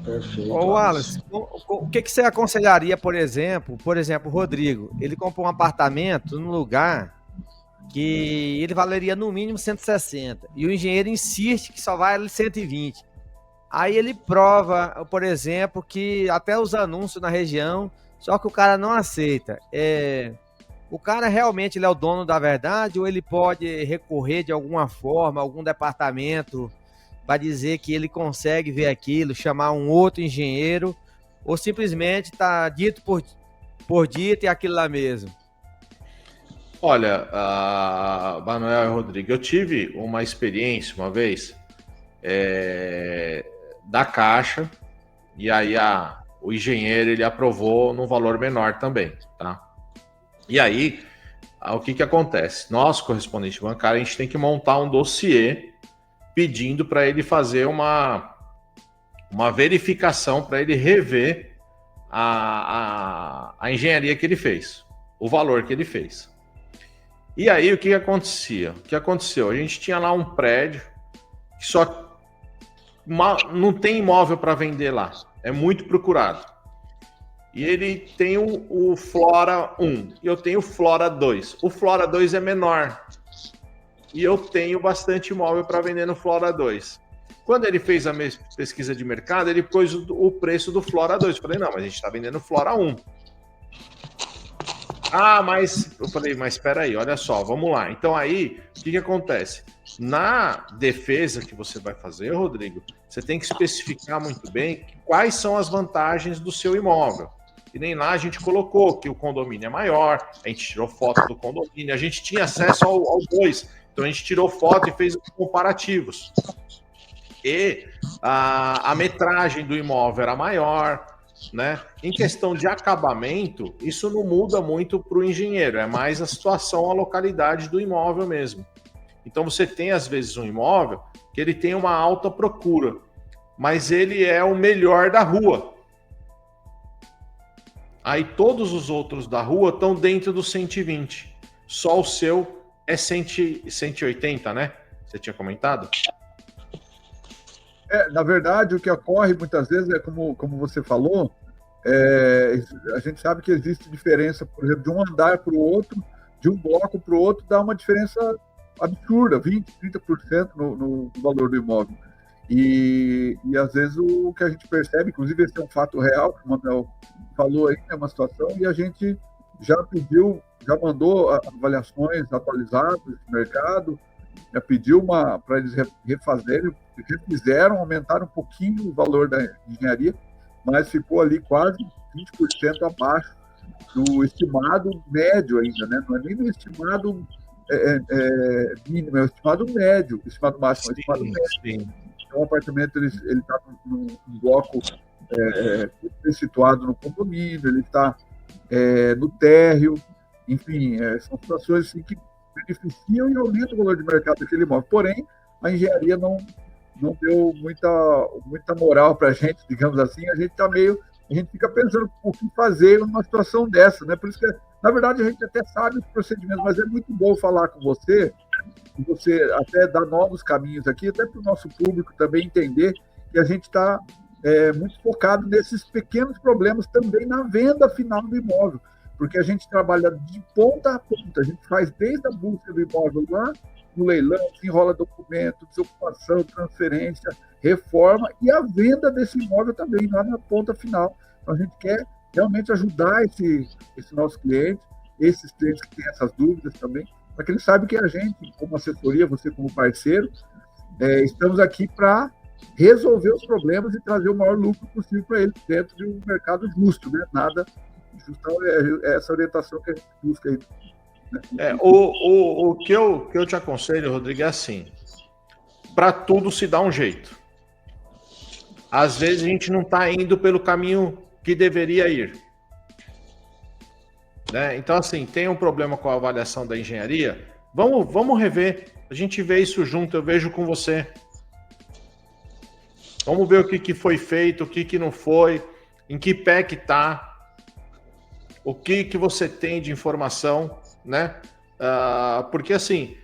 Perfeito. Ô, Wallace, o que você aconselharia, por exemplo, o Rodrigo, ele comprou um apartamento num lugar que ele valeria no mínimo 160 e o engenheiro insiste que só vale 120. Aí ele prova, por exemplo, que até os anúncios na região, só que o cara não aceita. O cara realmente ele é o dono da verdade ou ele pode recorrer de alguma forma, algum departamento para dizer que ele consegue ver aquilo, chamar um outro engenheiro, ou simplesmente está dito por dito e aquilo lá mesmo? Olha, Manuel e Rodrigo, eu tive uma experiência uma vez da Caixa, e aí o engenheiro ele aprovou num valor menor também, tá? E aí, o que acontece? Nós, correspondente bancário, a gente tem que montar um dossiê pedindo para ele fazer uma verificação, para ele rever a engenharia que ele fez, o valor que ele fez. E aí, o que acontecia? O que aconteceu? A gente tinha lá um prédio que só não tem imóvel para vender lá, é muito procurado. E ele tem o Flora 1 e eu tenho o Flora 2. O Flora 2 é menor e eu tenho bastante imóvel para vender no Flora 2. Quando ele fez a pesquisa de mercado, ele pôs o preço do Flora 2. Eu falei, não, mas a gente está vendendo o Flora 1. Eu falei, mas espera aí, olha só, vamos lá. Então aí, o que acontece? Na defesa que você vai fazer, Rodrigo, você tem que especificar muito bem quais são as vantagens do seu imóvel. E nem lá a gente colocou que o condomínio é maior, a gente tirou foto do condomínio, a gente tinha acesso ao 2, então a gente tirou foto e fez comparativos. E a metragem do imóvel era maior, né? Em questão de acabamento, isso não muda muito para o engenheiro, é mais a situação, a localidade do imóvel mesmo. Então você tem às vezes um imóvel que ele tem uma alta procura, mas ele é o melhor da rua. Aí todos os outros da rua estão dentro do 120. Só o seu é 180, né? Você tinha comentado? Na verdade, o que ocorre muitas vezes é como você falou, a gente sabe que existe diferença, por exemplo, de um andar para o outro, de um bloco para o outro, dá uma diferença absurda, 20%, 30% no valor do imóvel. E às vezes o que a gente percebe, inclusive esse é um fato real, que o Manuel falou aí, é uma situação, e a gente já mandou avaliações atualizadas do mercado, já pediu para eles refazerem, refizeram, aumentaram um pouquinho o valor da engenharia, mas ficou ali quase 20% abaixo do estimado médio ainda, né? Não é nem do estimado mínimo, é o estimado médio, o estimado máximo, é o estimado médio. Sim. Então, o apartamento ele está num bloco situado no condomínio, ele está no térreo, enfim, são situações assim, que beneficiam e aumentam o valor de mercado daquele imóvel. Porém, a engenharia não deu muita moral para a gente, digamos assim. A gente fica pensando o que fazer numa situação dessa, né? Por isso que, na verdade, a gente até sabe os procedimentos, mas é muito bom falar com você, e você até dar novos caminhos aqui, até para o nosso público também entender que a gente está muito focado nesses pequenos problemas também na venda final do imóvel, porque a gente trabalha de ponta a ponta, a gente faz desde a busca do imóvel lá no leilão, enrola documento, desocupação, transferência, reforma e a venda desse imóvel também lá na ponta final. Então a gente quer realmente ajudar esse nosso cliente, esses clientes que têm essas dúvidas também, para que eles saibam que a gente, como assessoria, você como parceiro, estamos aqui para resolver os problemas e trazer o maior lucro possível para eles dentro de um mercado justo, né? Nada justo, é essa orientação que a gente busca aí. O que eu te aconselho, Rodrigo, é assim: para tudo se dá um jeito. Às vezes a gente não está indo pelo caminho que deveria ir, né? Então, assim, tem um problema com a avaliação da engenharia, vamos rever, a gente vê isso junto, eu vejo com você. Vamos ver o que foi feito, o que não foi, em que pé que está, o que você tem de informação, né? Porque assim,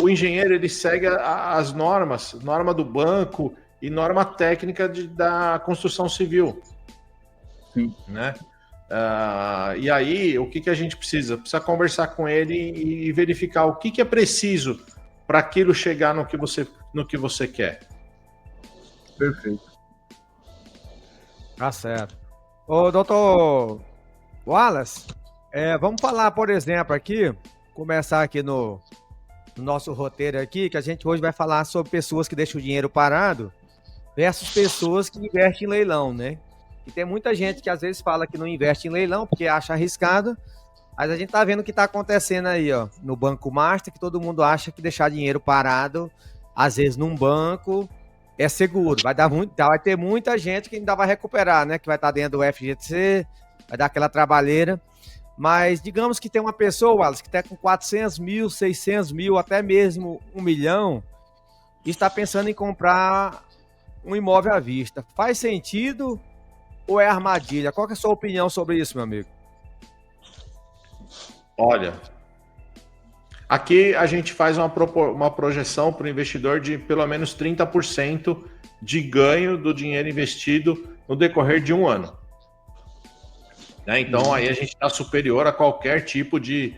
o engenheiro ele segue as normas, norma do banco e norma técnica da construção civil. Sim. Né? E aí, o que a gente precisa? Precisa conversar com ele e verificar o que é preciso para aquilo chegar no que você quer. Perfeito. Tá certo. Ô, doutor Wallace, vamos falar, por exemplo, aqui, começar aqui no nosso roteiro aqui, que a gente hoje vai falar sobre pessoas que deixam o dinheiro parado versus pessoas que investem em leilão, né? E tem muita gente que às vezes fala que não investe em leilão porque acha arriscado, mas a gente tá vendo o que tá acontecendo aí, ó, no Banco Master, que todo mundo acha que deixar dinheiro parado, às vezes num banco, é seguro. Vai ter muita gente que ainda vai recuperar, né? Que vai estar dentro do FGTC, vai dar aquela trabalheira. Mas digamos que tem uma pessoa, Wallace, que está com 400 mil, 600 mil, até mesmo 1 milhão, e está pensando em comprar um imóvel à vista. Faz sentido ou é armadilha? Qual que é a sua opinião sobre isso, meu amigo? Olha, aqui a gente faz uma projeção para o investidor de pelo menos 30% de ganho do dinheiro investido no decorrer de um ano. Né? Então, aí a gente está superior a qualquer tipo de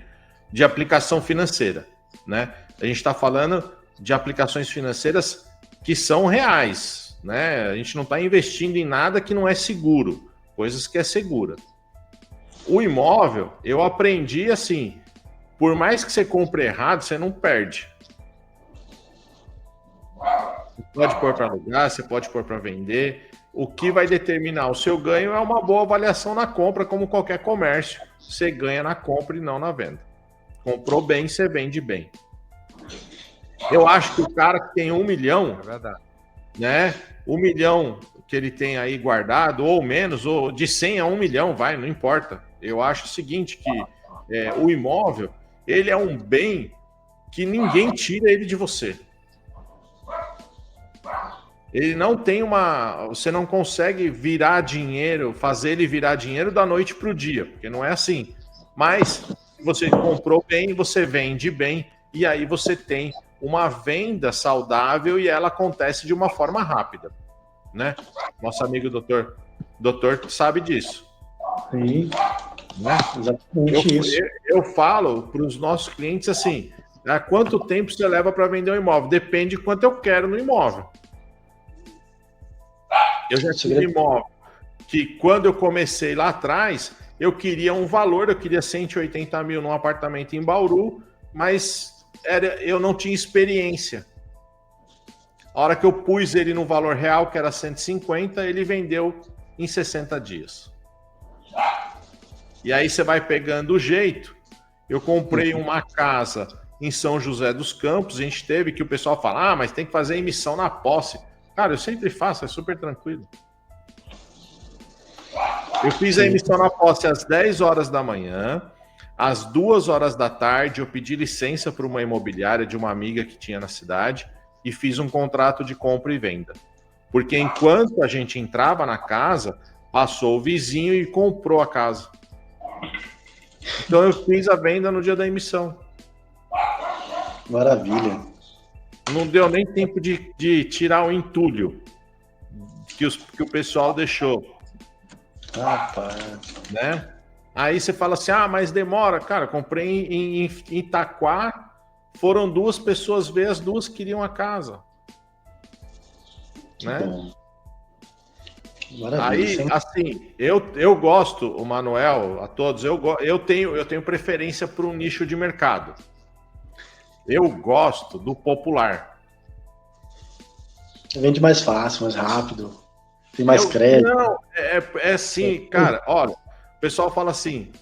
aplicação financeira. Né? A gente está falando de aplicações financeiras que são reais. Né? A gente não está investindo em nada que não é seguro, coisas que é segura. O imóvel, eu aprendi assim, por mais que você compre errado, você não perde. Você pode pôr para alugar, você pode pôr para vender. O que vai determinar o seu ganho é uma boa avaliação na compra, como qualquer comércio. Você ganha na compra e não na venda. Comprou bem, você vende bem. Eu acho que o cara que tem 1 milhão, né? 1 milhão que ele tem aí guardado, ou menos, ou de 100 a 1 milhão, vai, não importa. Eu acho o seguinte, que o imóvel, ele é um bem que ninguém tira ele de você. Ele não tem você não consegue virar dinheiro, fazer ele virar dinheiro da noite para o dia, porque não é assim. Mas você comprou bem, você vende bem, e aí você tem uma venda saudável e ela acontece de uma forma rápida, né? Nosso amigo doutor sabe disso. Sim, né? Exatamente isso. Eu falo para os nossos clientes assim, há quanto tempo você leva para vender um imóvel? Depende de quanto eu quero no imóvel. Eu já tive imóvel que quando eu comecei lá atrás, eu queria um valor, eu queria 180 mil num apartamento em Bauru, mas eu não tinha experiência. A hora que eu pus ele no valor real, que era 150, ele vendeu em 60 dias. E aí você vai pegando o jeito. Eu comprei uma casa em São José dos Campos, a gente teve que o pessoal fala, mas tem que fazer emissão na posse. Cara, eu sempre faço, é super tranquilo. Eu fiz a emissão na posse às 10 horas da manhã, às 2 horas da tarde eu pedi licença para uma imobiliária de uma amiga que tinha na cidade e fiz um contrato de compra e venda. Porque enquanto a gente entrava na casa, passou o vizinho e comprou a casa. Então eu fiz a venda no dia da emissão. Maravilha. Não deu nem tempo de tirar o entulho que o pessoal deixou. Rapaz. Né? Aí você fala assim, mas demora. Cara, comprei em Itaquá, foram 2 pessoas ver, as 2 queriam a casa. Né? Bom. Maravilha. Aí, assim, eu gosto, o Manuel, a todos, eu tenho preferência por um nicho de mercado. Eu gosto do popular. Vende mais fácil, mais rápido. Tem mais crédito. Não, é assim, cara, olha, o pessoal fala assim,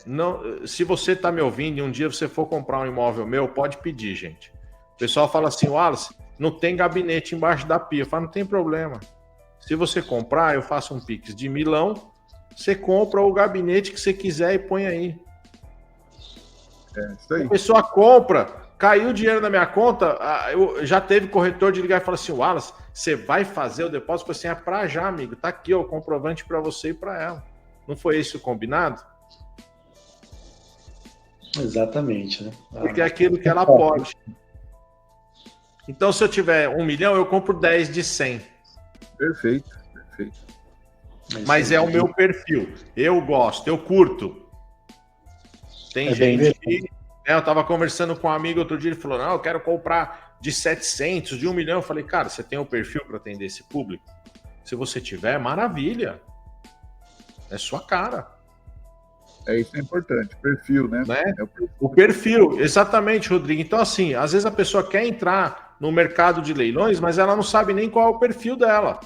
não, se você tá me ouvindo e um dia você for comprar um imóvel meu, pode pedir, gente. O pessoal fala assim, Wallace, não tem gabinete embaixo da pia. Eu falo, não tem problema. Se você comprar, eu faço um Pix de Milão, você compra o gabinete que você quiser e põe aí. Isso aí. A pessoa compra, caiu o dinheiro na minha conta, já teve corretor de ligar e falar assim, Wallace, você vai fazer o depósito? Eu falei assim, pra já, amigo, tá aqui ó, o comprovante para você e para ela. Não foi isso combinado? Exatamente, né? Porque é aquilo que ela pode. Então, se eu tiver 1 milhão, eu compro 10 de 100. Perfeito. Mas é o meu perfil. Eu gosto, eu curto. Tem gente que... eu tava conversando com um amigo outro dia, ele falou, não, eu quero comprar de 700, de 1 milhão. Eu falei, cara, você tem o perfil para atender esse público? Se você tiver, maravilha. É sua cara. Isso é importante, perfil, né? O perfil, exatamente, Rodrigo. Então, assim, às vezes a pessoa quer entrar no mercado de leilões, mas ela não sabe nem qual é o perfil dela.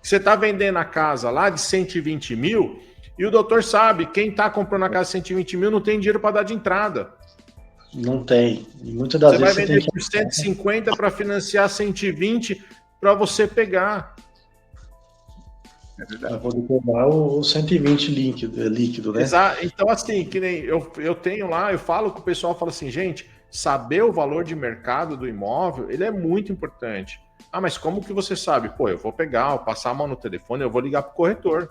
Você está vendendo a casa lá de 120 mil e o doutor sabe, quem está comprando a casa de 120 mil não tem dinheiro para dar de entrada. Não tem. E muitas das vezes vai vender por 150 para financiar 120 para você pegar. É verdade. Para poder pegar o 120 líquido, né? Exato. Então, assim, que nem eu tenho lá, eu falo com o pessoal, falo assim, gente, saber o valor de mercado do imóvel, ele é muito importante. Ah, mas como que você sabe? Pô, eu vou pegar, vou passar a mão no telefone, eu vou ligar para o corretor,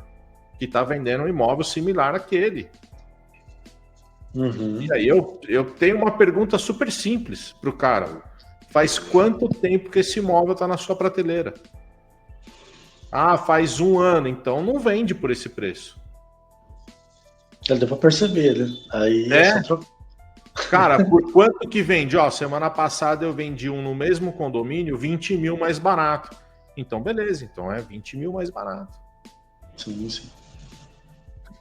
que está vendendo um imóvel similar àquele. Uhum. E aí eu tenho uma pergunta super simples para o cara. Faz quanto tempo que esse imóvel está na sua prateleira? Ah, faz 1 ano, então não vende por esse preço. Já deu para perceber, né? Aí é só trocar. Cara, por quanto que vende? Ó, semana passada eu vendi um no mesmo condomínio, 20 mil mais barato. Então, beleza, então é 20 mil mais barato. Sim, sim.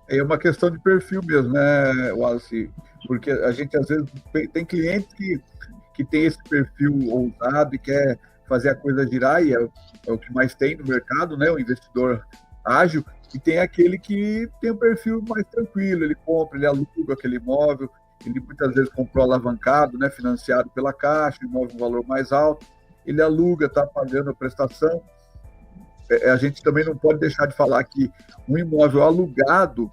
É uma questão de perfil mesmo, né, Wallace? Porque a gente, às vezes, tem cliente que tem esse perfil ousado e quer fazer a coisa girar, e é o que mais tem no mercado, né? O investidor ágil, e tem aquele que tem um perfil mais tranquilo, ele compra, ele aluga aquele imóvel, ele muitas vezes comprou alavancado, né? Financiado pela Caixa, imóvel um valor mais alto, ele aluga, está pagando a prestação. A gente também não pode deixar de falar que um imóvel alugado,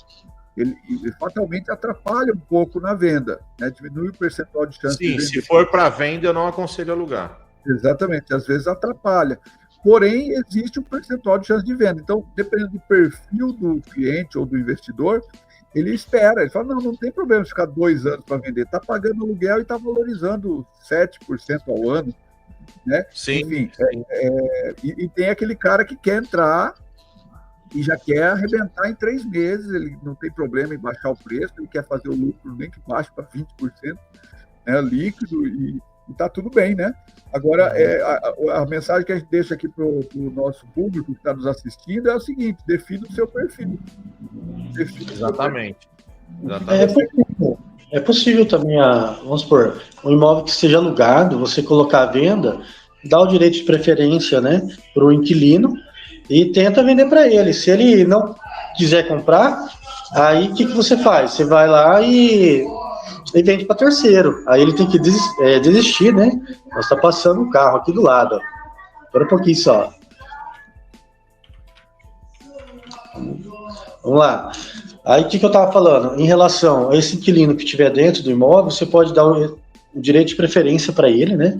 ele fatalmente atrapalha um pouco na venda, né? Diminui o percentual de chance de vender. Sim, se for para venda, eu não aconselho alugar. Exatamente, às vezes atrapalha. Porém, existe um percentual de chance de venda. Então, dependendo do perfil do cliente ou do investidor, ele espera, ele fala, não tem problema ficar 2 anos para vender, está pagando aluguel e está valorizando 7% ao ano, né? Sim. Enfim, e tem aquele cara que quer entrar e já quer arrebentar em 3 meses, ele não tem problema em baixar o preço, ele quer fazer o lucro nem que baixe para 20%, né, líquido, e está tudo bem, né? Agora, a mensagem que a gente deixa aqui para o nosso público que está nos assistindo é o seguinte: defina o seu perfil. Exatamente. É possível também, vamos supor, um imóvel que seja alugado, você colocar à venda, dá o direito de preferência, né, para o inquilino e tenta vender para ele. Se ele não quiser comprar, aí o que você faz? Você vai lá e vende para terceiro. Aí ele tem que desistir, né? Nós está passando um carro aqui do lado. Ó. Espera um pouquinho só. Vamos lá. Aí o que eu estava falando? Em relação a esse inquilino que estiver dentro do imóvel, você pode dar o direito de preferência para ele, né?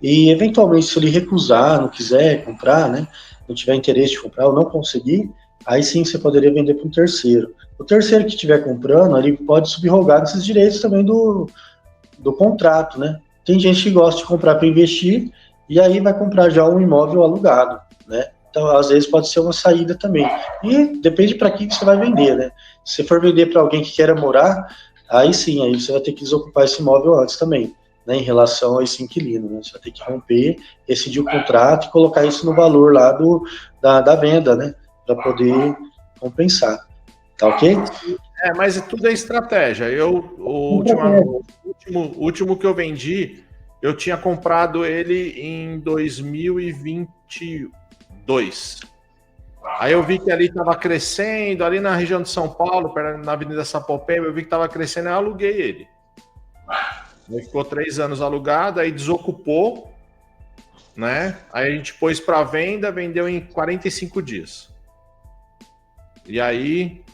E eventualmente, se ele recusar, não quiser comprar, né? Não tiver interesse de comprar ou não conseguir, aí sim você poderia vender para um terceiro. O terceiro que estiver comprando, ele pode subrogar esses direitos também do contrato, né? Tem gente que gosta de comprar para investir e aí vai comprar já um imóvel alugado, né? Então, às vezes, pode ser uma saída também. E depende para quem você vai vender, né? Se for vender para alguém que queira morar, aí sim, aí você vai ter que desocupar esse imóvel antes também, né? Em relação a esse inquilino, né? Você vai ter que romper, rescindir o contrato e colocar isso no valor lá da venda, né? Para poder compensar. Tá ok? Mas tudo é estratégia. O último que eu vendi, eu tinha comprado ele em 2022. Aí eu vi que ali estava crescendo, ali na região de São Paulo, na Avenida Sapopemba, eu vi que estava crescendo, eu aluguei ele. Ele ficou 3 anos alugado, aí desocupou, né? Aí a gente pôs para venda, vendeu em 45 dias. E aí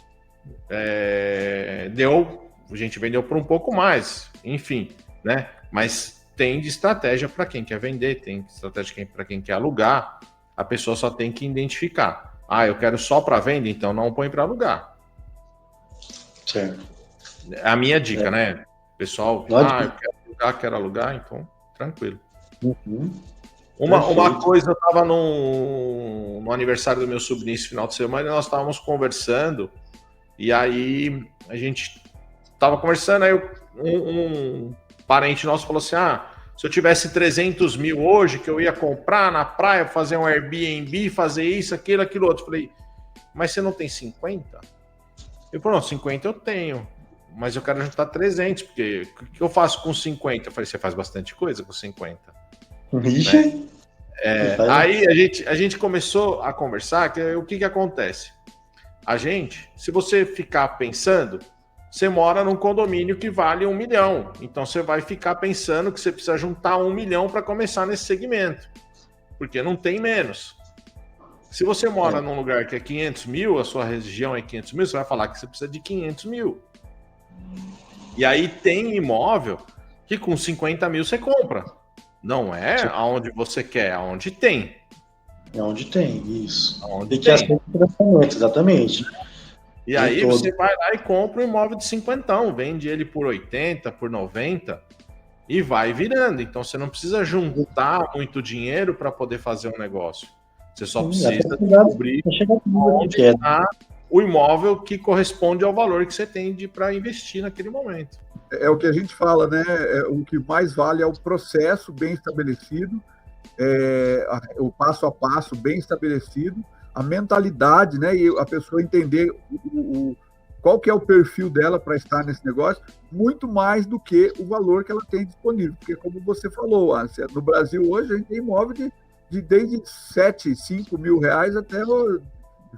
a gente vendeu por um pouco mais, enfim, né? Mas tem de estratégia para quem quer vender, tem de estratégia para quem quer alugar. A pessoa só tem que identificar. Ah, eu quero só para venda, então não põe para alugar. Certo. É a minha dica, né? Pessoal, eu quero alugar, então tranquilo. Uhum. Uma coisa, eu estava no aniversário do meu sobrinho esse final de semana e nós estávamos conversando, e aí a gente estava conversando, aí um parente nosso falou assim, se eu tivesse 300 mil hoje, que eu ia comprar na praia, fazer um Airbnb, fazer isso, aquilo outro. Eu falei, mas você não tem 50? Ele falou, não, 50 eu tenho, mas eu quero juntar 300, porque o que eu faço com 50? Eu falei, você faz bastante coisa com 50. Né? Aí a gente começou a conversar, que o que acontece? A gente, se você ficar pensando, você mora num condomínio que vale 1 milhão, então você vai ficar pensando que você precisa juntar 1 milhão para começar nesse segmento, porque não tem menos. Se você mora num lugar que é 500 mil, a sua região é 500 mil, você vai falar que você precisa de 500 mil. E aí tem imóvel que com 50 mil você compra. Não é aonde você quer, aonde tem. É onde tem, isso. Aonde e que tem. aceita o financiamento, exatamente. E aí você vai lá e compra um imóvel de 50, vende ele por 80, por 90 e vai virando. Então você não precisa juntar muito dinheiro para poder fazer um negócio. Você só precisa descobrir onde está o imóvel que corresponde ao valor que você tem para investir naquele momento. É o que a gente fala, né? O que mais vale é o processo bem estabelecido, o passo a passo bem estabelecido, a mentalidade, né? E a pessoa entender qual que é o perfil dela para estar nesse negócio, muito mais do que o valor que ela tem disponível. Porque, como você falou, no Brasil hoje a gente tem imóvel desde 7, 5 mil reais até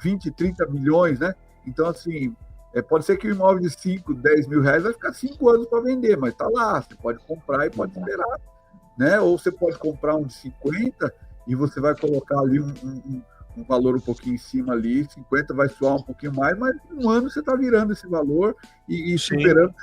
20, 30 milhões, né? Então, assim, pode ser que o imóvel de 5, 10 mil reais vai ficar 5 anos para vender, mas está lá, você pode comprar e pode esperar, né? Ou você pode comprar um de 50 e você vai colocar ali um valor um pouquinho em cima ali, 50 vai soar um pouquinho mais, mas em um ano você está virando esse valor e superando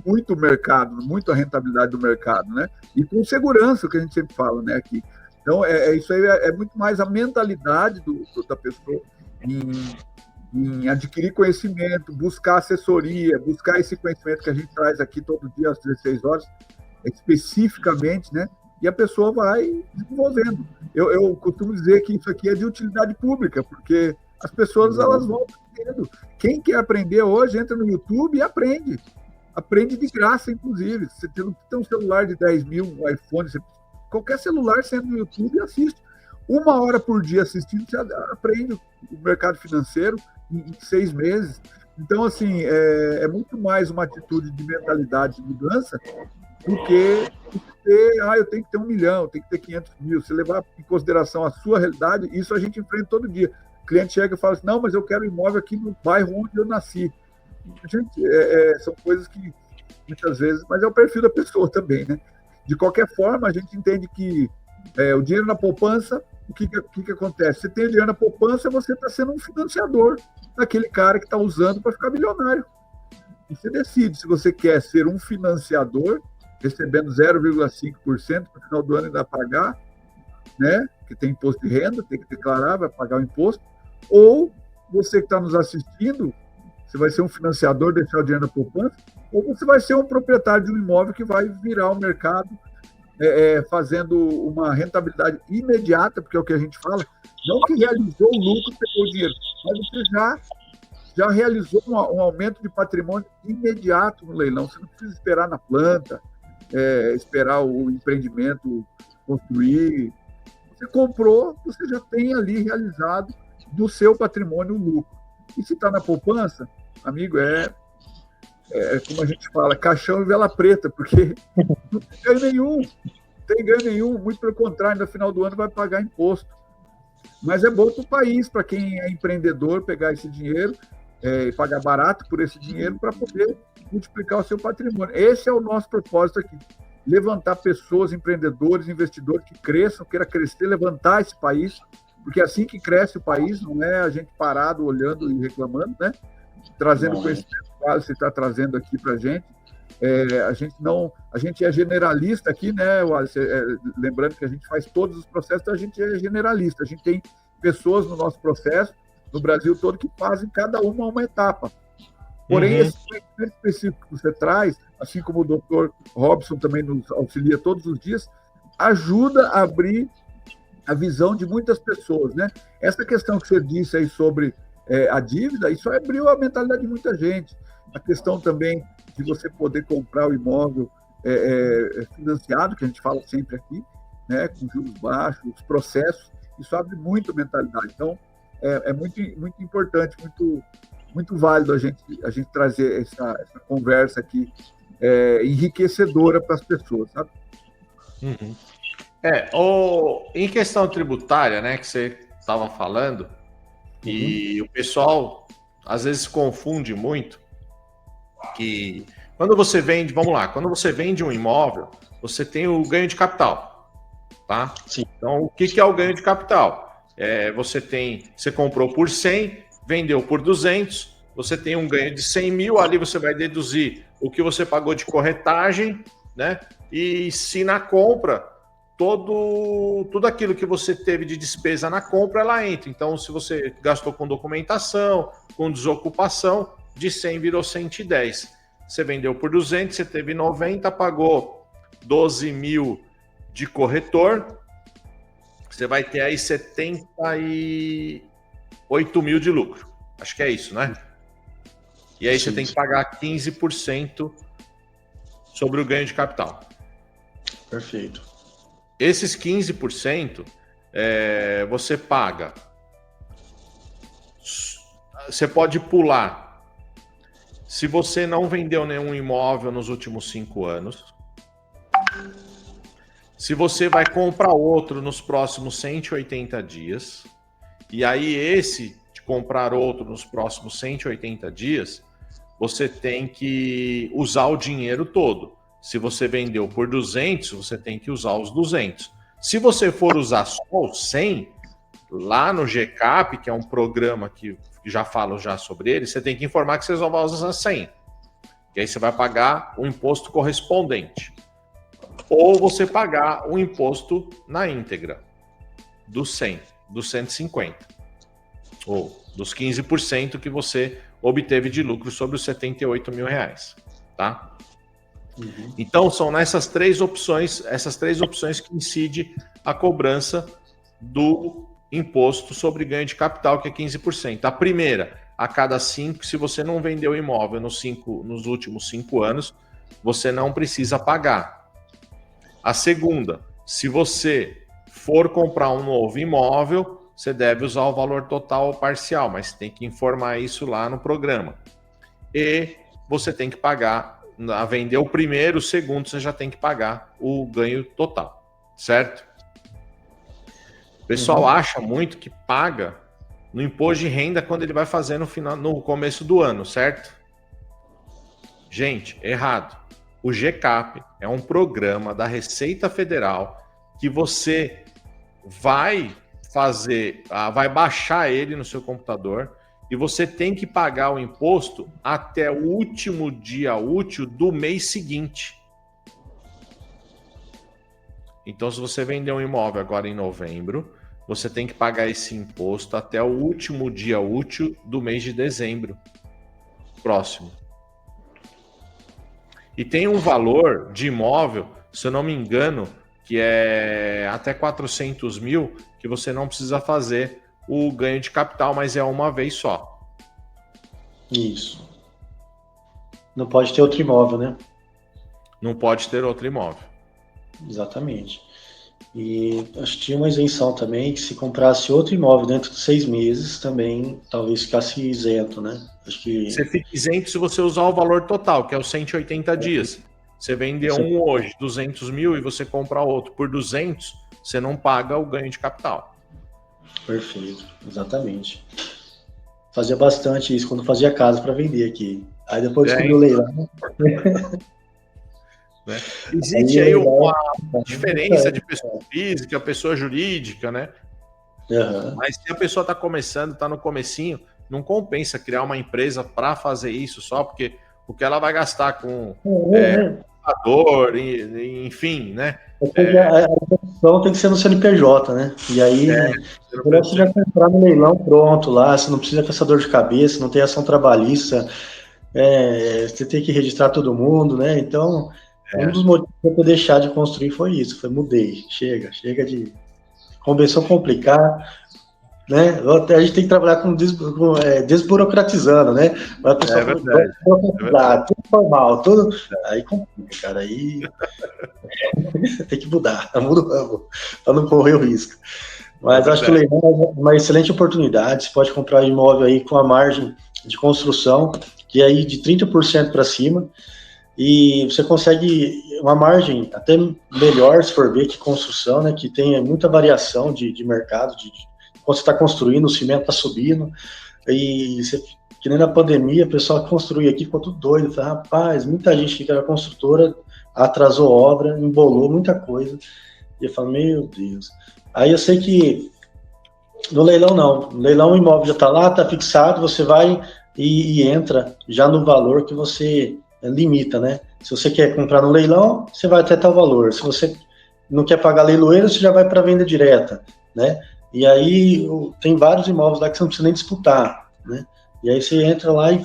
muito o mercado, muito a rentabilidade do mercado, né? E com segurança, que a gente sempre fala, né, aqui. Então, isso aí é muito mais a mentalidade da pessoa em adquirir conhecimento, buscar assessoria, buscar esse conhecimento que a gente traz aqui todo dia às 16 horas, especificamente, né? E a pessoa vai desenvolvendo. Eu costumo dizer que isso aqui é de utilidade pública, porque as pessoas elas vão aprendendo. Quem quer aprender hoje, entra no YouTube e aprende. Aprende de graça, inclusive. Você tem um celular de 10 mil, um iPhone, qualquer celular, você entra no YouTube e assiste. 1 hora por dia assistindo, você aprende o mercado financeiro em 6 meses. Então, assim, é muito mais uma atitude de mentalidade de mudança do que eu tenho que ter 1 milhão, eu tenho que ter 500 mil. Se levar em consideração a sua realidade, isso a gente enfrenta todo dia. O cliente chega e fala assim, não, mas eu quero um imóvel aqui no bairro onde eu nasci. Gente, são coisas que muitas vezes, mas é o perfil da pessoa também, né? De qualquer forma, a gente entende que o dinheiro na poupança, o que acontece? Você tem o dinheiro na poupança, você está sendo um financiador daquele cara que está usando para ficar milionário. E você decide se você quer ser um financiador, recebendo 0,5% no final do ano ainda pagar, né? Que tem imposto de renda, tem que declarar, vai pagar o imposto, ou você que está nos assistindo, você vai ser um financiador, deixar o dinheiro na poupança, ou você vai ser um proprietário de um imóvel que vai virar o mercado fazendo uma rentabilidade imediata, porque é o que a gente fala, não que realizou o lucro e pegou o dinheiro, mas você já realizou um aumento de patrimônio imediato no leilão, você não precisa esperar na planta, esperar o empreendimento construir. Você comprou, você já tem ali realizado do seu patrimônio o lucro. E se está na poupança, amigo, como a gente fala, caixão e vela preta, porque não tem ganho nenhum, muito pelo contrário, no final do ano vai pagar imposto. Mas é bom para o país, para quem é empreendedor, pegar esse dinheiro e pagar barato por esse dinheiro para poder multiplicar o seu patrimônio. Esse é o nosso propósito aqui. Levantar pessoas, empreendedores, investidores que cresçam, queiram crescer, levantar esse país, porque é assim que cresce o país, não é a gente parado, olhando e reclamando, né? Trazendo conhecimento, quase você está trazendo aqui para a gente. A gente é generalista aqui, né, Wallace? Lembrando que a gente faz todos os processos, então a gente é generalista. A gente tem pessoas no nosso processo, no Brasil todo, que fazem cada uma etapa. Porém, esse conhecimento específico que você traz, assim como o doutor Robson também nos auxilia todos os dias, ajuda a abrir a visão de muitas pessoas, né? Essa questão que você disse aí sobre a dívida, isso abriu a mentalidade de muita gente. A questão também de você poder comprar o imóvel financiado, que a gente fala sempre aqui, né? Com juros baixos, os processos, isso abre muito a mentalidade. Então, é muito, muito importante, muito válido a gente trazer essa conversa aqui enriquecedora para as pessoas, sabe? Uhum. Em questão tributária, né, que você estava falando, e o pessoal às vezes confunde muito que quando você vende, quando você vende um imóvel, você tem o ganho de capital, tá? Sim. Então, o que é o ganho de capital? Você comprou por 100, vendeu por 200, você tem um ganho de 100 mil, ali você vai deduzir o que você pagou de corretagem né? E se na compra, tudo aquilo que você teve de despesa na compra, ela entra. Então, se você gastou com documentação, com desocupação, de 100 virou 110. Você vendeu por 200, você teve 90, pagou 12 mil de corretor, você vai ter aí 78 mil de lucro. Acho que é isso, né? E aí você tem que pagar 15% sobre o ganho de capital. Perfeito. Esses 15% você paga. Você pode pular. Se você não vendeu nenhum imóvel nos últimos 5 anos, se você vai comprar outro nos próximos 180 dias, e aí esse de comprar outro nos próximos 180 dias, você tem que usar o dinheiro todo. Se você vendeu por 200, você tem que usar os 200. Se você for usar só os 100, lá no GCAP, que é um programa que já falo já sobre ele, você tem que informar que você só vai usar 100. E aí você vai pagar o imposto correspondente. Ou você pagar o imposto na íntegra, dos 100, dos 150. Ou dos 15% que você obteve de lucro sobre os 78 mil reais. Tá? Uhum. Então, são essas três opções que incide a cobrança do imposto sobre ganho de capital, que é 15%. A primeira, a cada 5, se você não vendeu imóvel nos últimos 5 anos, você não precisa pagar. A segunda, se você for comprar um novo imóvel, você deve usar o valor total ou parcial, mas tem que informar isso lá no programa. E você tem que pagar, a vender o primeiro, o segundo, você já tem que pagar o ganho total, certo? O pessoal acha muito que paga no imposto de renda quando ele vai fazer no começo do ano, certo? Gente, errado. O GCAP é um programa da Receita Federal que você vai baixar ele no seu computador e você tem que pagar o imposto até o último dia útil do mês seguinte. Então, se você vender um imóvel agora em novembro, você tem que pagar esse imposto até o último dia útil do mês de dezembro próximo. E tem um valor de imóvel, se eu não me engano, que é até 400 mil, que você não precisa fazer o ganho de capital, mas é uma vez só. Isso. Não pode ter outro imóvel, né? Não pode ter outro imóvel. Exatamente. E acho que tinha uma isenção também, que se comprasse outro imóvel dentro de 6 meses, também talvez ficasse isento, né? Acho que... Você fica isento se você usar o valor total, que é os 180 dias. Você vender um hoje, 200 mil, e você comprar outro por 200, você não paga o ganho de capital. Perfeito, exatamente. Fazia bastante isso quando fazia casa para vender aqui. Aí depois descobriu o leilão. Né? Existe aí uma diferença de pessoa física, pessoa jurídica, né? Uhum. Mas se a pessoa está começando, está no comecinho, não compensa criar uma empresa para fazer isso só porque o que ela vai gastar com computador, enfim, né? A opção tem que ser no CNPJ, né? E aí você já comprar no leilão pronto lá, você não precisa com essa dor de cabeça, não tem ação trabalhista, você tem que registrar todo mundo, né? Então, um dos motivos para eu deixar de construir foi isso, mudei, chega de... Começou a complicar, né? A gente tem que trabalhar com desburocratizando, né? Mas a pessoa tudo formal, tudo... Aí complica, cara, aí tem que mudar, muda o ramo, para não correr o risco. Mas acho que o leilão é uma excelente oportunidade, você pode comprar imóvel aí com a margem de construção, que é aí de 30% para cima, e você consegue uma margem até melhor, se for ver, que construção, né, que tem muita variação de mercado, quando você está construindo, o cimento está subindo, e que nem na pandemia, o pessoal que construía aqui ficou tudo doido, falei, rapaz, muita gente que era construtora atrasou obra, embolou muita coisa, e eu falo, meu Deus. Aí eu sei que no leilão não, no leilão o imóvel já está lá, está fixado, você vai e entra já no valor que você limita, né? Se você quer comprar no leilão, você vai até tal valor. Se você não quer pagar leiloeiro, você já vai para venda direta, né? E aí tem vários imóveis lá que você não precisa nem disputar, né? E aí você entra lá e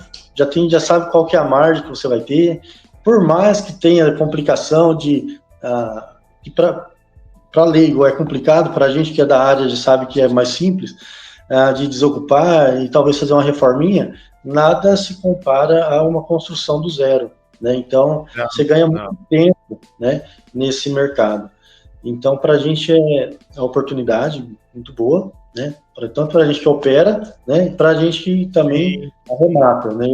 já sabe qual que é a margem que você vai ter. Por mais que tenha complicação que para leigo é complicado, para a gente que é da área já sabe que é mais simples, de desocupar e talvez fazer uma reforminha, nada se compara a uma construção do zero, né? Então, você ganha muito tempo, né, nesse mercado. Então, para a gente é uma oportunidade muito boa, né? Tanto para a gente que opera, né? E para a gente que também arremata, né?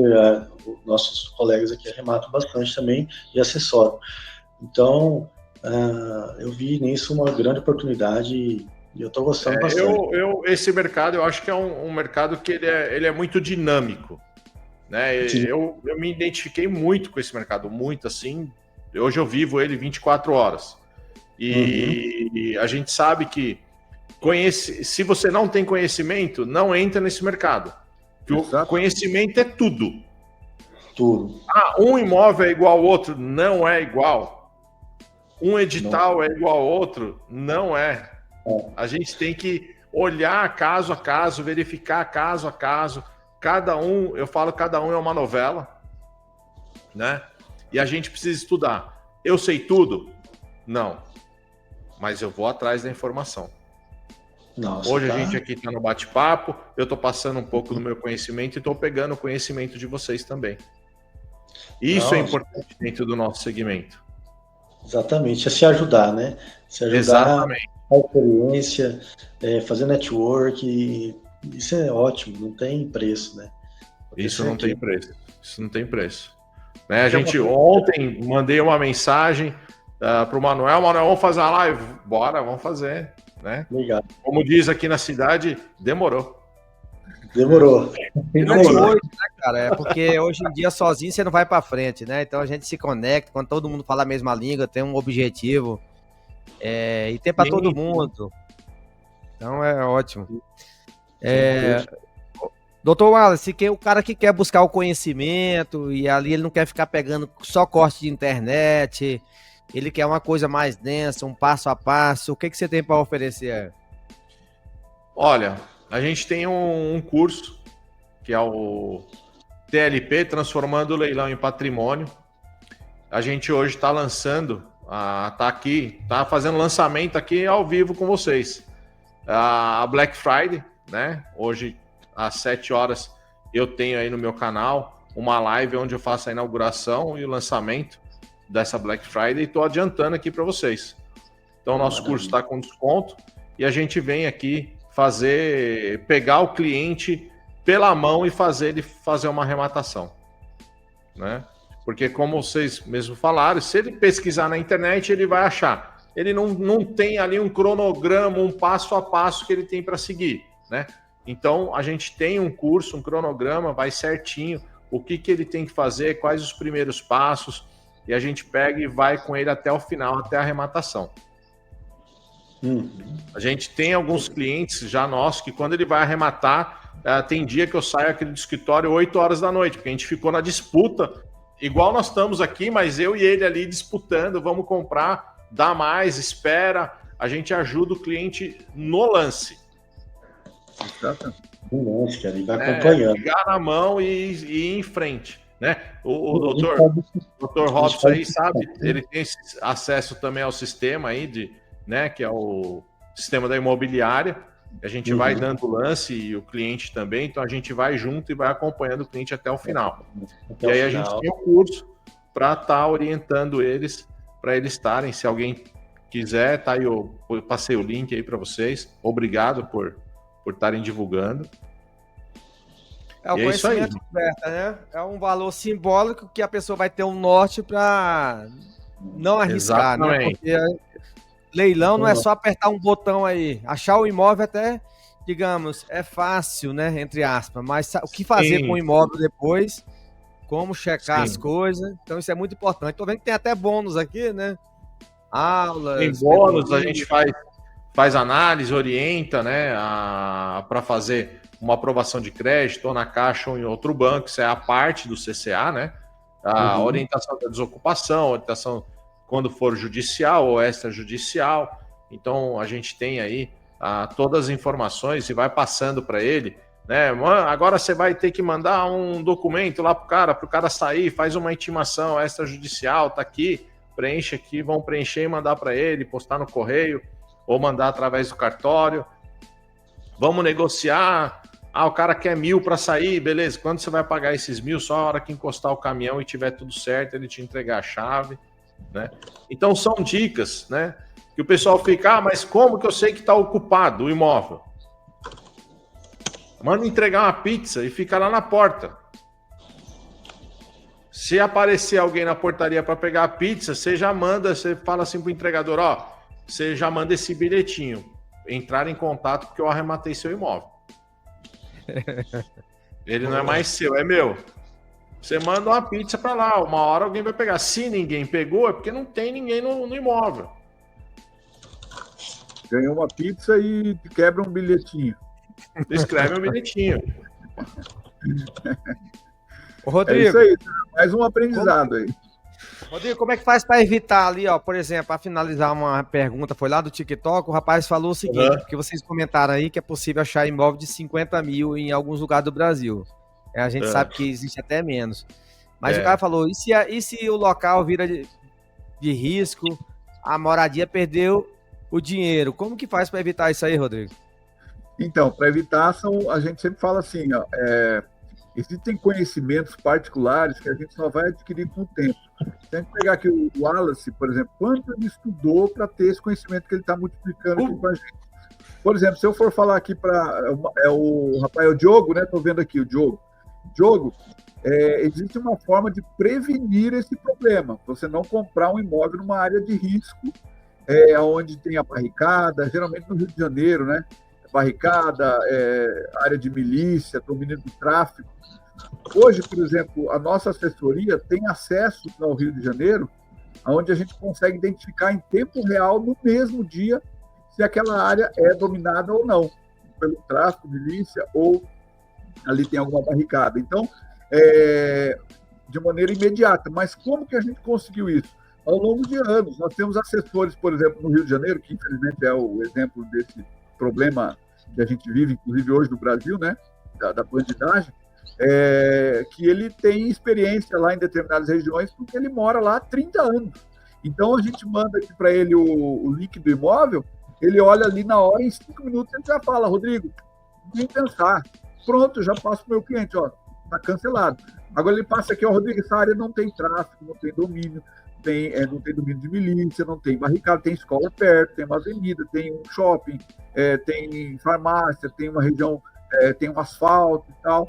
Nossos colegas aqui arrematam bastante também e assessoram. Então, eu vi nisso uma grande oportunidade e eu estou gostando bastante. Esse mercado, eu acho que é um mercado que ele é muito dinâmico, né? Eu me identifiquei muito com esse mercado, muito assim. Hoje eu vivo ele 24 horas. E a gente sabe que se você não tem conhecimento, não entra nesse mercado. O conhecimento é tudo. Tudo. Um imóvel é igual ao outro? Não é igual. Um edital é igual ao outro? Não é. A gente tem que olhar caso a caso, verificar caso a caso. Cada um é uma novela, né? E a gente precisa estudar. Eu sei tudo? Não. Mas eu vou atrás da informação. Hoje a gente aqui está no bate-papo, eu estou passando um pouco do meu conhecimento e estou pegando o conhecimento de vocês também. Isso é importante dentro do nosso segmento. Exatamente, é se ajudar, né? Se ajudar. Exatamente. A experiência, fazer network, isso é ótimo, não tem preço, né? Isso não tem preço. Né? A gente ontem mandei uma mensagem para o Manuel, vamos fazer a live? Bora, vamos fazer, né? Legal. Como diz aqui na cidade, demorou. Demorou. Hoje, né, cara? Porque hoje em dia sozinho você não vai para frente, né? Então a gente se conecta, quando todo mundo fala a mesma língua, tem um objetivo. E tem para todo mundo. Então é ótimo. Doutor Wallace, o cara que quer buscar o conhecimento e ali ele não quer ficar pegando só corte de internet, ele quer uma coisa mais densa, um passo a passo, o que você tem para oferecer? Olha, a gente tem um curso que é o TLP, Transformando o Leilão em Patrimônio. A gente hoje está lançando, tá fazendo lançamento aqui ao vivo com vocês. A Black Friday, né? Hoje, às 7 horas, eu tenho aí no meu canal uma live onde eu faço a inauguração e o lançamento dessa Black Friday e estou adiantando aqui para vocês. Então, o nosso curso está com desconto e a gente vem aqui pegar o cliente pela mão e fazer ele fazer uma arrematação, né? Porque, como vocês mesmo falaram, se ele pesquisar na internet, ele vai achar. Ele não tem ali um cronograma, um passo a passo que ele tem para seguir, né? Então, a gente tem um curso, um cronograma, vai certinho, o que ele tem que fazer, quais os primeiros passos, e a gente pega e vai com ele até o final, até a arrematação. A gente tem alguns clientes já nossos que quando ele vai arrematar, tem dia que eu saio aqui do escritório 8 horas da noite, porque a gente ficou na disputa, igual nós estamos aqui, mas eu e ele ali disputando, vamos comprar, dá mais, espera, a gente ajuda o cliente no lance. No lance, cara, ele vai acompanhando. Pegar na mão e ir em frente, né? O doutor Robson aí sabe, ele tem acesso também ao sistema aí, né, que é o sistema da imobiliária, a gente vai dando lance e o cliente também, então a gente vai junto e vai acompanhando o cliente até o final. E aí a gente tem um curso para estar orientando eles, para eles estarem, se alguém quiser, tá aí, eu passei o link aí para vocês, obrigado por estarem divulgando. É o conhecimento aberto, né? É um valor simbólico que a pessoa vai ter um norte para não arriscar, né? Porque leilão não é só apertar um botão aí. Achar o imóvel até, digamos, é fácil, né? Entre aspas. Mas o que fazer com o imóvel depois, como checar as coisas. Então isso é muito importante. Tô vendo que tem até bônus aqui, né? Aulas. Tem bônus, a gente faz análise, orienta, né? Para fazer uma aprovação de crédito ou na Caixa ou em outro banco. Isso é a parte do CCA, né? a orientação da desocupação, orientação quando for judicial ou extrajudicial. Então, a gente tem aí todas as informações e vai passando para ele, né? Agora você vai ter que mandar um documento lá para o cara sair, faz uma intimação extrajudicial, tá aqui, preenche aqui, vão preencher e mandar para ele, postar no correio ou mandar através do cartório. Vamos negociar. O cara quer 1.000 para sair, beleza. Quando você vai pagar esses 1.000? Só a hora que encostar o caminhão e tiver tudo certo, ele te entregar a chave, né? Então são dicas, né? Que o pessoal fica, mas como que eu sei que está ocupado o imóvel? Manda entregar uma pizza e fica lá na porta. Se aparecer alguém na portaria para pegar a pizza, você já manda, você fala assim pro entregador, você já manda esse bilhetinho, entrar em contato porque eu arrematei seu imóvel. Ele não é mais seu, é meu. Você manda uma pizza para lá, uma hora alguém vai pegar. Se ninguém pegou, é porque não tem ninguém no imóvel. Ganhou uma pizza e quebra um bilhetinho. Escreve um bilhetinho. Ô, Rodrigo, é isso aí, mais um aprendizado aí. Rodrigo, como é que faz para evitar ali, por exemplo, para finalizar uma pergunta, foi lá do TikTok, o rapaz falou o seguinte, porque vocês comentaram aí que é possível achar imóvel de 50 mil em alguns lugares do Brasil. A gente sabe que existe até menos. Mas o cara falou, e se o local vira de risco, a moradia perdeu o dinheiro? Como que faz para evitar isso aí, Rodrigo? Então, para evitar, a gente sempre fala assim, existem conhecimentos particulares que a gente só vai adquirir com o tempo. Tem que pegar aqui o Wallace, por exemplo, quanto ele estudou para ter esse conhecimento que ele está multiplicando aqui com a gente. Por exemplo, se eu for falar aqui para o rapaz, o Diogo, né? Estou vendo aqui o Diogo. Diogo, existe uma forma de prevenir esse problema. Você não comprar um imóvel numa área de risco, onde tem a barricada, geralmente no Rio de Janeiro, né? Barricada, área de milícia, domínio do tráfico. Hoje, por exemplo, a nossa assessoria tem acesso ao Rio de Janeiro, onde a gente consegue identificar em tempo real, no mesmo dia, se aquela área é dominada ou não, pelo tráfico, milícia, ou ali tem alguma barricada. Então, de maneira imediata. Mas como que a gente conseguiu isso? Ao longo de anos. Nós temos assessores, por exemplo, no Rio de Janeiro, que infelizmente é o exemplo desse problema que a gente vive, inclusive hoje no Brasil, né, da bandidagem, que ele tem experiência lá em determinadas regiões porque ele mora lá há 30 anos. Então a gente manda aqui para ele o link do imóvel, ele olha ali na hora, em 5 minutos ele já fala, Rodrigo, nem pensar, pronto, já passo para o meu cliente, está cancelado. Agora ele passa aqui, Rodrigo, essa área não tem tráfego, não tem domínio, não tem domínio de milícia, não tem barricada, tem escola perto, tem uma avenida, tem um shopping, tem farmácia, tem uma região, tem um asfalto e tal.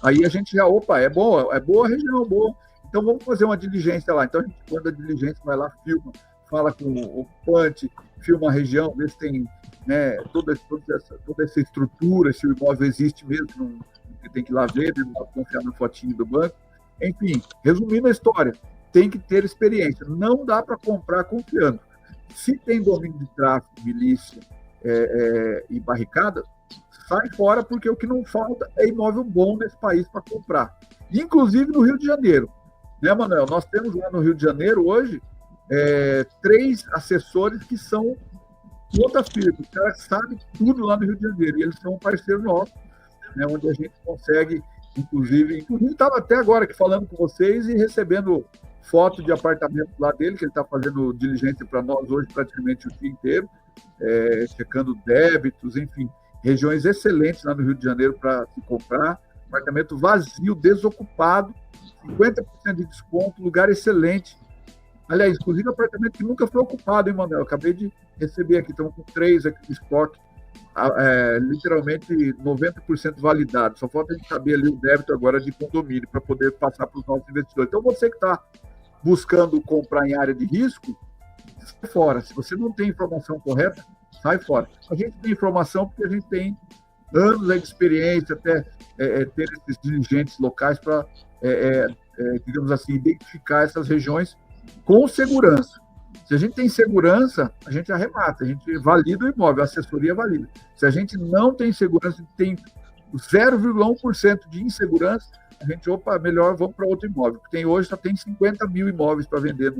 Aí a gente já, é boa a região, boa. Então vamos fazer uma diligência lá. Então a gente, quando a diligência vai lá, filma, fala com o ocupante, filma a região, vê se tem, né, toda essa estrutura, se o imóvel existe mesmo, não tem que ir lá ver, não pode confiar na fotinho do banco. Enfim, resumindo a história, tem que ter experiência. Não dá para comprar confiando. Se tem domínio de tráfico, milícia e barricada, sai fora, porque o que não falta é imóvel bom nesse país para comprar. Inclusive no Rio de Janeiro. Né, Manuel? Nós temos lá no Rio de Janeiro hoje 3 assessores que são outra firma. Os caras sabem tudo lá no Rio de Janeiro. E eles são um parceiro nosso, né, onde a gente consegue, inclusive estava até agora aqui falando com vocês e recebendo foto de apartamento lá dele, que ele está fazendo diligência para nós hoje praticamente o dia inteiro, checando débitos, enfim, regiões excelentes lá no Rio de Janeiro para se comprar, apartamento vazio, desocupado, 50% de desconto, lugar excelente. Aliás, inclusive apartamento que nunca foi ocupado, hein, Manuel? Acabei de receber aqui, estamos com 3 aqui no estoque, literalmente 90% validado. Só falta a gente saber ali o débito agora de condomínio para poder passar para os nossos investidores. Então, você que está buscando comprar em área de risco, sai fora. Se você não tem informação correta, sai fora. A gente tem informação porque a gente tem anos de experiência, até ter esses dirigentes locais para, digamos assim, identificar essas regiões com segurança. Se a gente tem segurança, a gente arremata, a gente valida o imóvel, a assessoria valida. Se a gente não tem segurança, tem 0,1% de insegurança, a gente, opa, melhor vamos para outro imóvel. Porque hoje só tem 50 mil imóveis para vender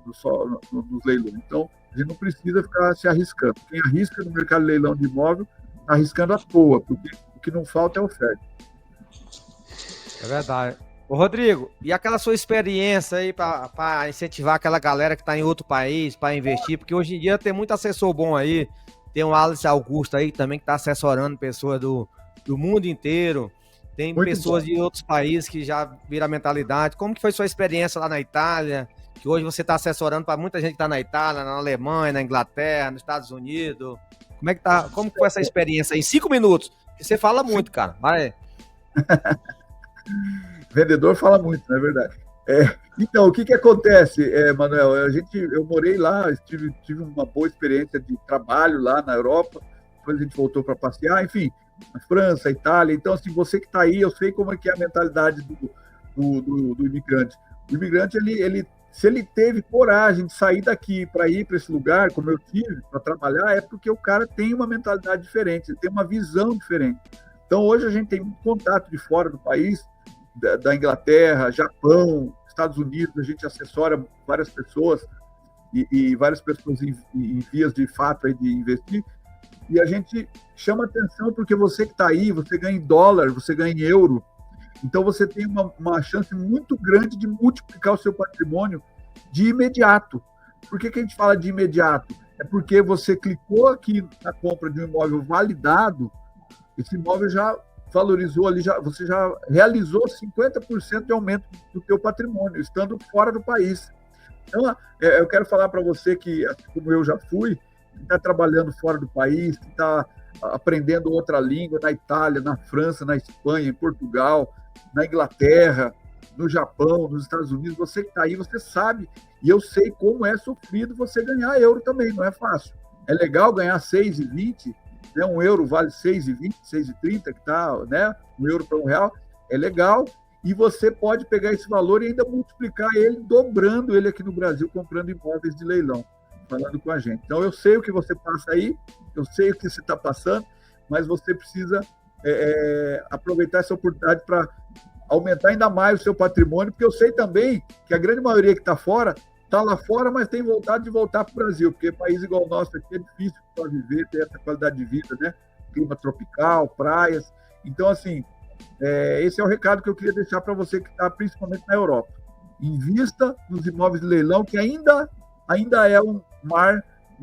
nos leilões. Então, a gente não precisa ficar se arriscando. Quem arrisca no mercado de leilão de imóvel, está arriscando à toa, porque o que não falta é oferta. É verdade. Ô, Rodrigo, e aquela sua experiência aí para incentivar aquela galera que está em outro país para investir? Porque hoje em dia tem muito assessor bom aí. Tem o Alice Augusto aí também que está assessorando pessoas do mundo inteiro. Tem muito pessoas bom. De outros países que já viram a mentalidade. Como que foi sua experiência lá na Itália? Que hoje você está assessorando para muita gente que está na Itália, na Alemanha, na Inglaterra, nos Estados Unidos. Como que foi essa experiência aí? 5 minutos. Você fala muito, cara. Vai. Vendedor fala muito, não é verdade? Então, o que acontece, Manuel? Eu morei lá, tive uma boa experiência de trabalho lá na Europa, depois a gente voltou para passear, enfim, na França, Itália. Então, assim, você que está aí, eu sei como é que é a mentalidade do imigrante. O imigrante, se ele teve coragem de sair daqui para ir para esse lugar, como eu tive, para trabalhar, é porque o cara tem uma mentalidade diferente, ele tem uma visão diferente. Então, hoje a gente tem muito contato de fora do país, da Inglaterra, Japão, Estados Unidos, a gente assessora várias pessoas e várias pessoas em vias de fato aí de investir, e a gente chama atenção porque você que está aí, você ganha em dólar, você ganha em euro, então você tem uma chance muito grande de multiplicar o seu patrimônio de imediato. Por que a gente fala de imediato? É porque você clicou aqui na compra de um imóvel validado, esse imóvel já valorizou ali, você já realizou 50% de aumento do teu patrimônio, estando fora do país. Então, eu quero falar para você que, como eu já fui, que está trabalhando fora do país, que está aprendendo outra língua, na Itália, na França, na Espanha, em Portugal, na Inglaterra, no Japão, nos Estados Unidos, você que está aí, você sabe, e eu sei como é sofrido você ganhar euro também, não é fácil. É legal ganhar 6,20, né? Um euro vale 6,20, 6,30, que está, né? Um euro para R$1, é legal, e você pode pegar esse valor e ainda multiplicar ele, dobrando ele aqui no Brasil, comprando imóveis de leilão, falando com a gente. Então, eu sei o que você passa aí, eu sei o que você está passando, mas você precisa aproveitar essa oportunidade para aumentar ainda mais o seu patrimônio, porque eu sei também que a grande maioria que está fora, está lá fora, mas tem vontade de voltar para o Brasil, porque país igual o nosso aqui é difícil para viver, ter essa qualidade de vida, né? Clima tropical, praias. Então, assim, esse é o recado que eu queria deixar para você que está principalmente na Europa. Invista nos imóveis de leilão, que ainda é um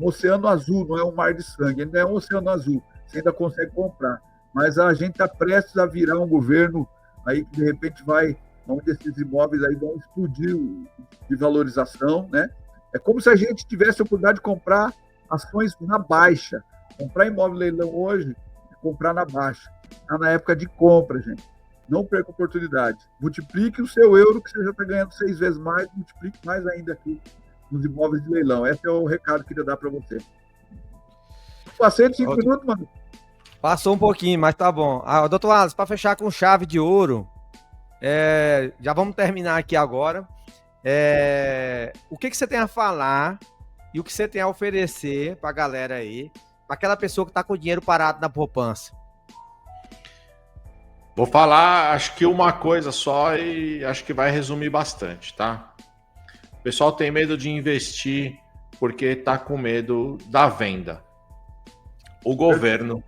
oceano azul, não é um mar de sangue, ainda é um oceano azul, você ainda consegue comprar. Mas a gente está prestes a virar um governo aí que, de repente, onde esses imóveis aí vão explodir de valorização, né? É como se a gente tivesse a oportunidade de comprar ações na baixa. Comprar imóvel leilão hoje é comprar na baixa. Está na época de compra, gente. Não perca a oportunidade. Multiplique o seu euro, que você já está ganhando 6 vezes mais, multiplique mais ainda aqui nos imóveis de leilão. Esse é o recado que eu queria dar para você. Passei de 5 minutos, mano. Passou um pouquinho, mas tá bom. Doutor Alice, para fechar com chave de ouro, já vamos terminar aqui agora. O que você tem a falar e o que você tem a oferecer para a galera aí, para aquela pessoa que está com o dinheiro parado na poupança? Vou falar, acho que uma coisa só e acho que vai resumir bastante, tá? O pessoal tem medo de investir porque está com medo da venda. O governo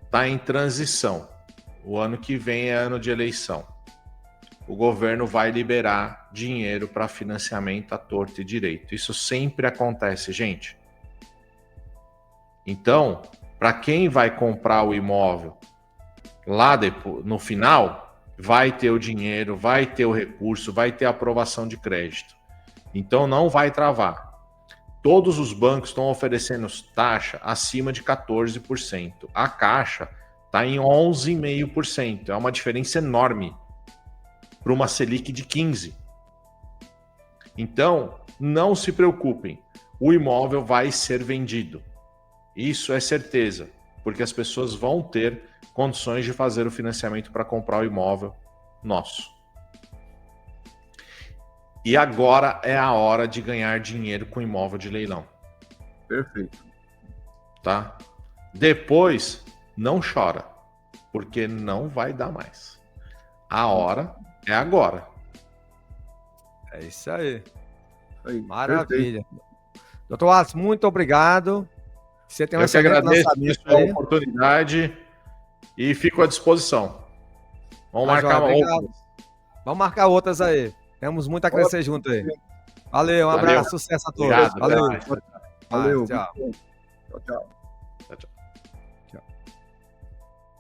está em transição. O ano que vem é ano de eleição. O governo vai liberar dinheiro para financiamento à torta e direito. Isso sempre acontece, gente. Então, para quem vai comprar o imóvel lá depois, no final, vai ter o dinheiro, vai ter o recurso, vai ter a aprovação de crédito. Então, não vai travar. Todos os bancos estão oferecendo taxa acima de 14%. A Caixa está em 11,5%. É uma diferença enorme para uma Selic de 15%. Então, não se preocupem. O imóvel vai ser vendido. Isso é certeza, porque as pessoas vão ter condições de fazer o financiamento para comprar o imóvel nosso. E agora é a hora de ganhar dinheiro com imóvel de leilão. Perfeito. Tá? Depois, não chora, porque não vai dar mais. A hora É agora. É isso aí. Aí, Maravilha. Doutor Alisson, muito obrigado. Você tem um Eu que excelente agradeço lançamento pela aí. oportunidade e fico à disposição. Vamos marcar uma outra. Vamos marcar outras aí. Temos muito a crescer junto aí. Valeu, um abraço, sucesso a todos. Obrigado. Valeu. Até mais. Valeu. Tchau. Tchau, tchau.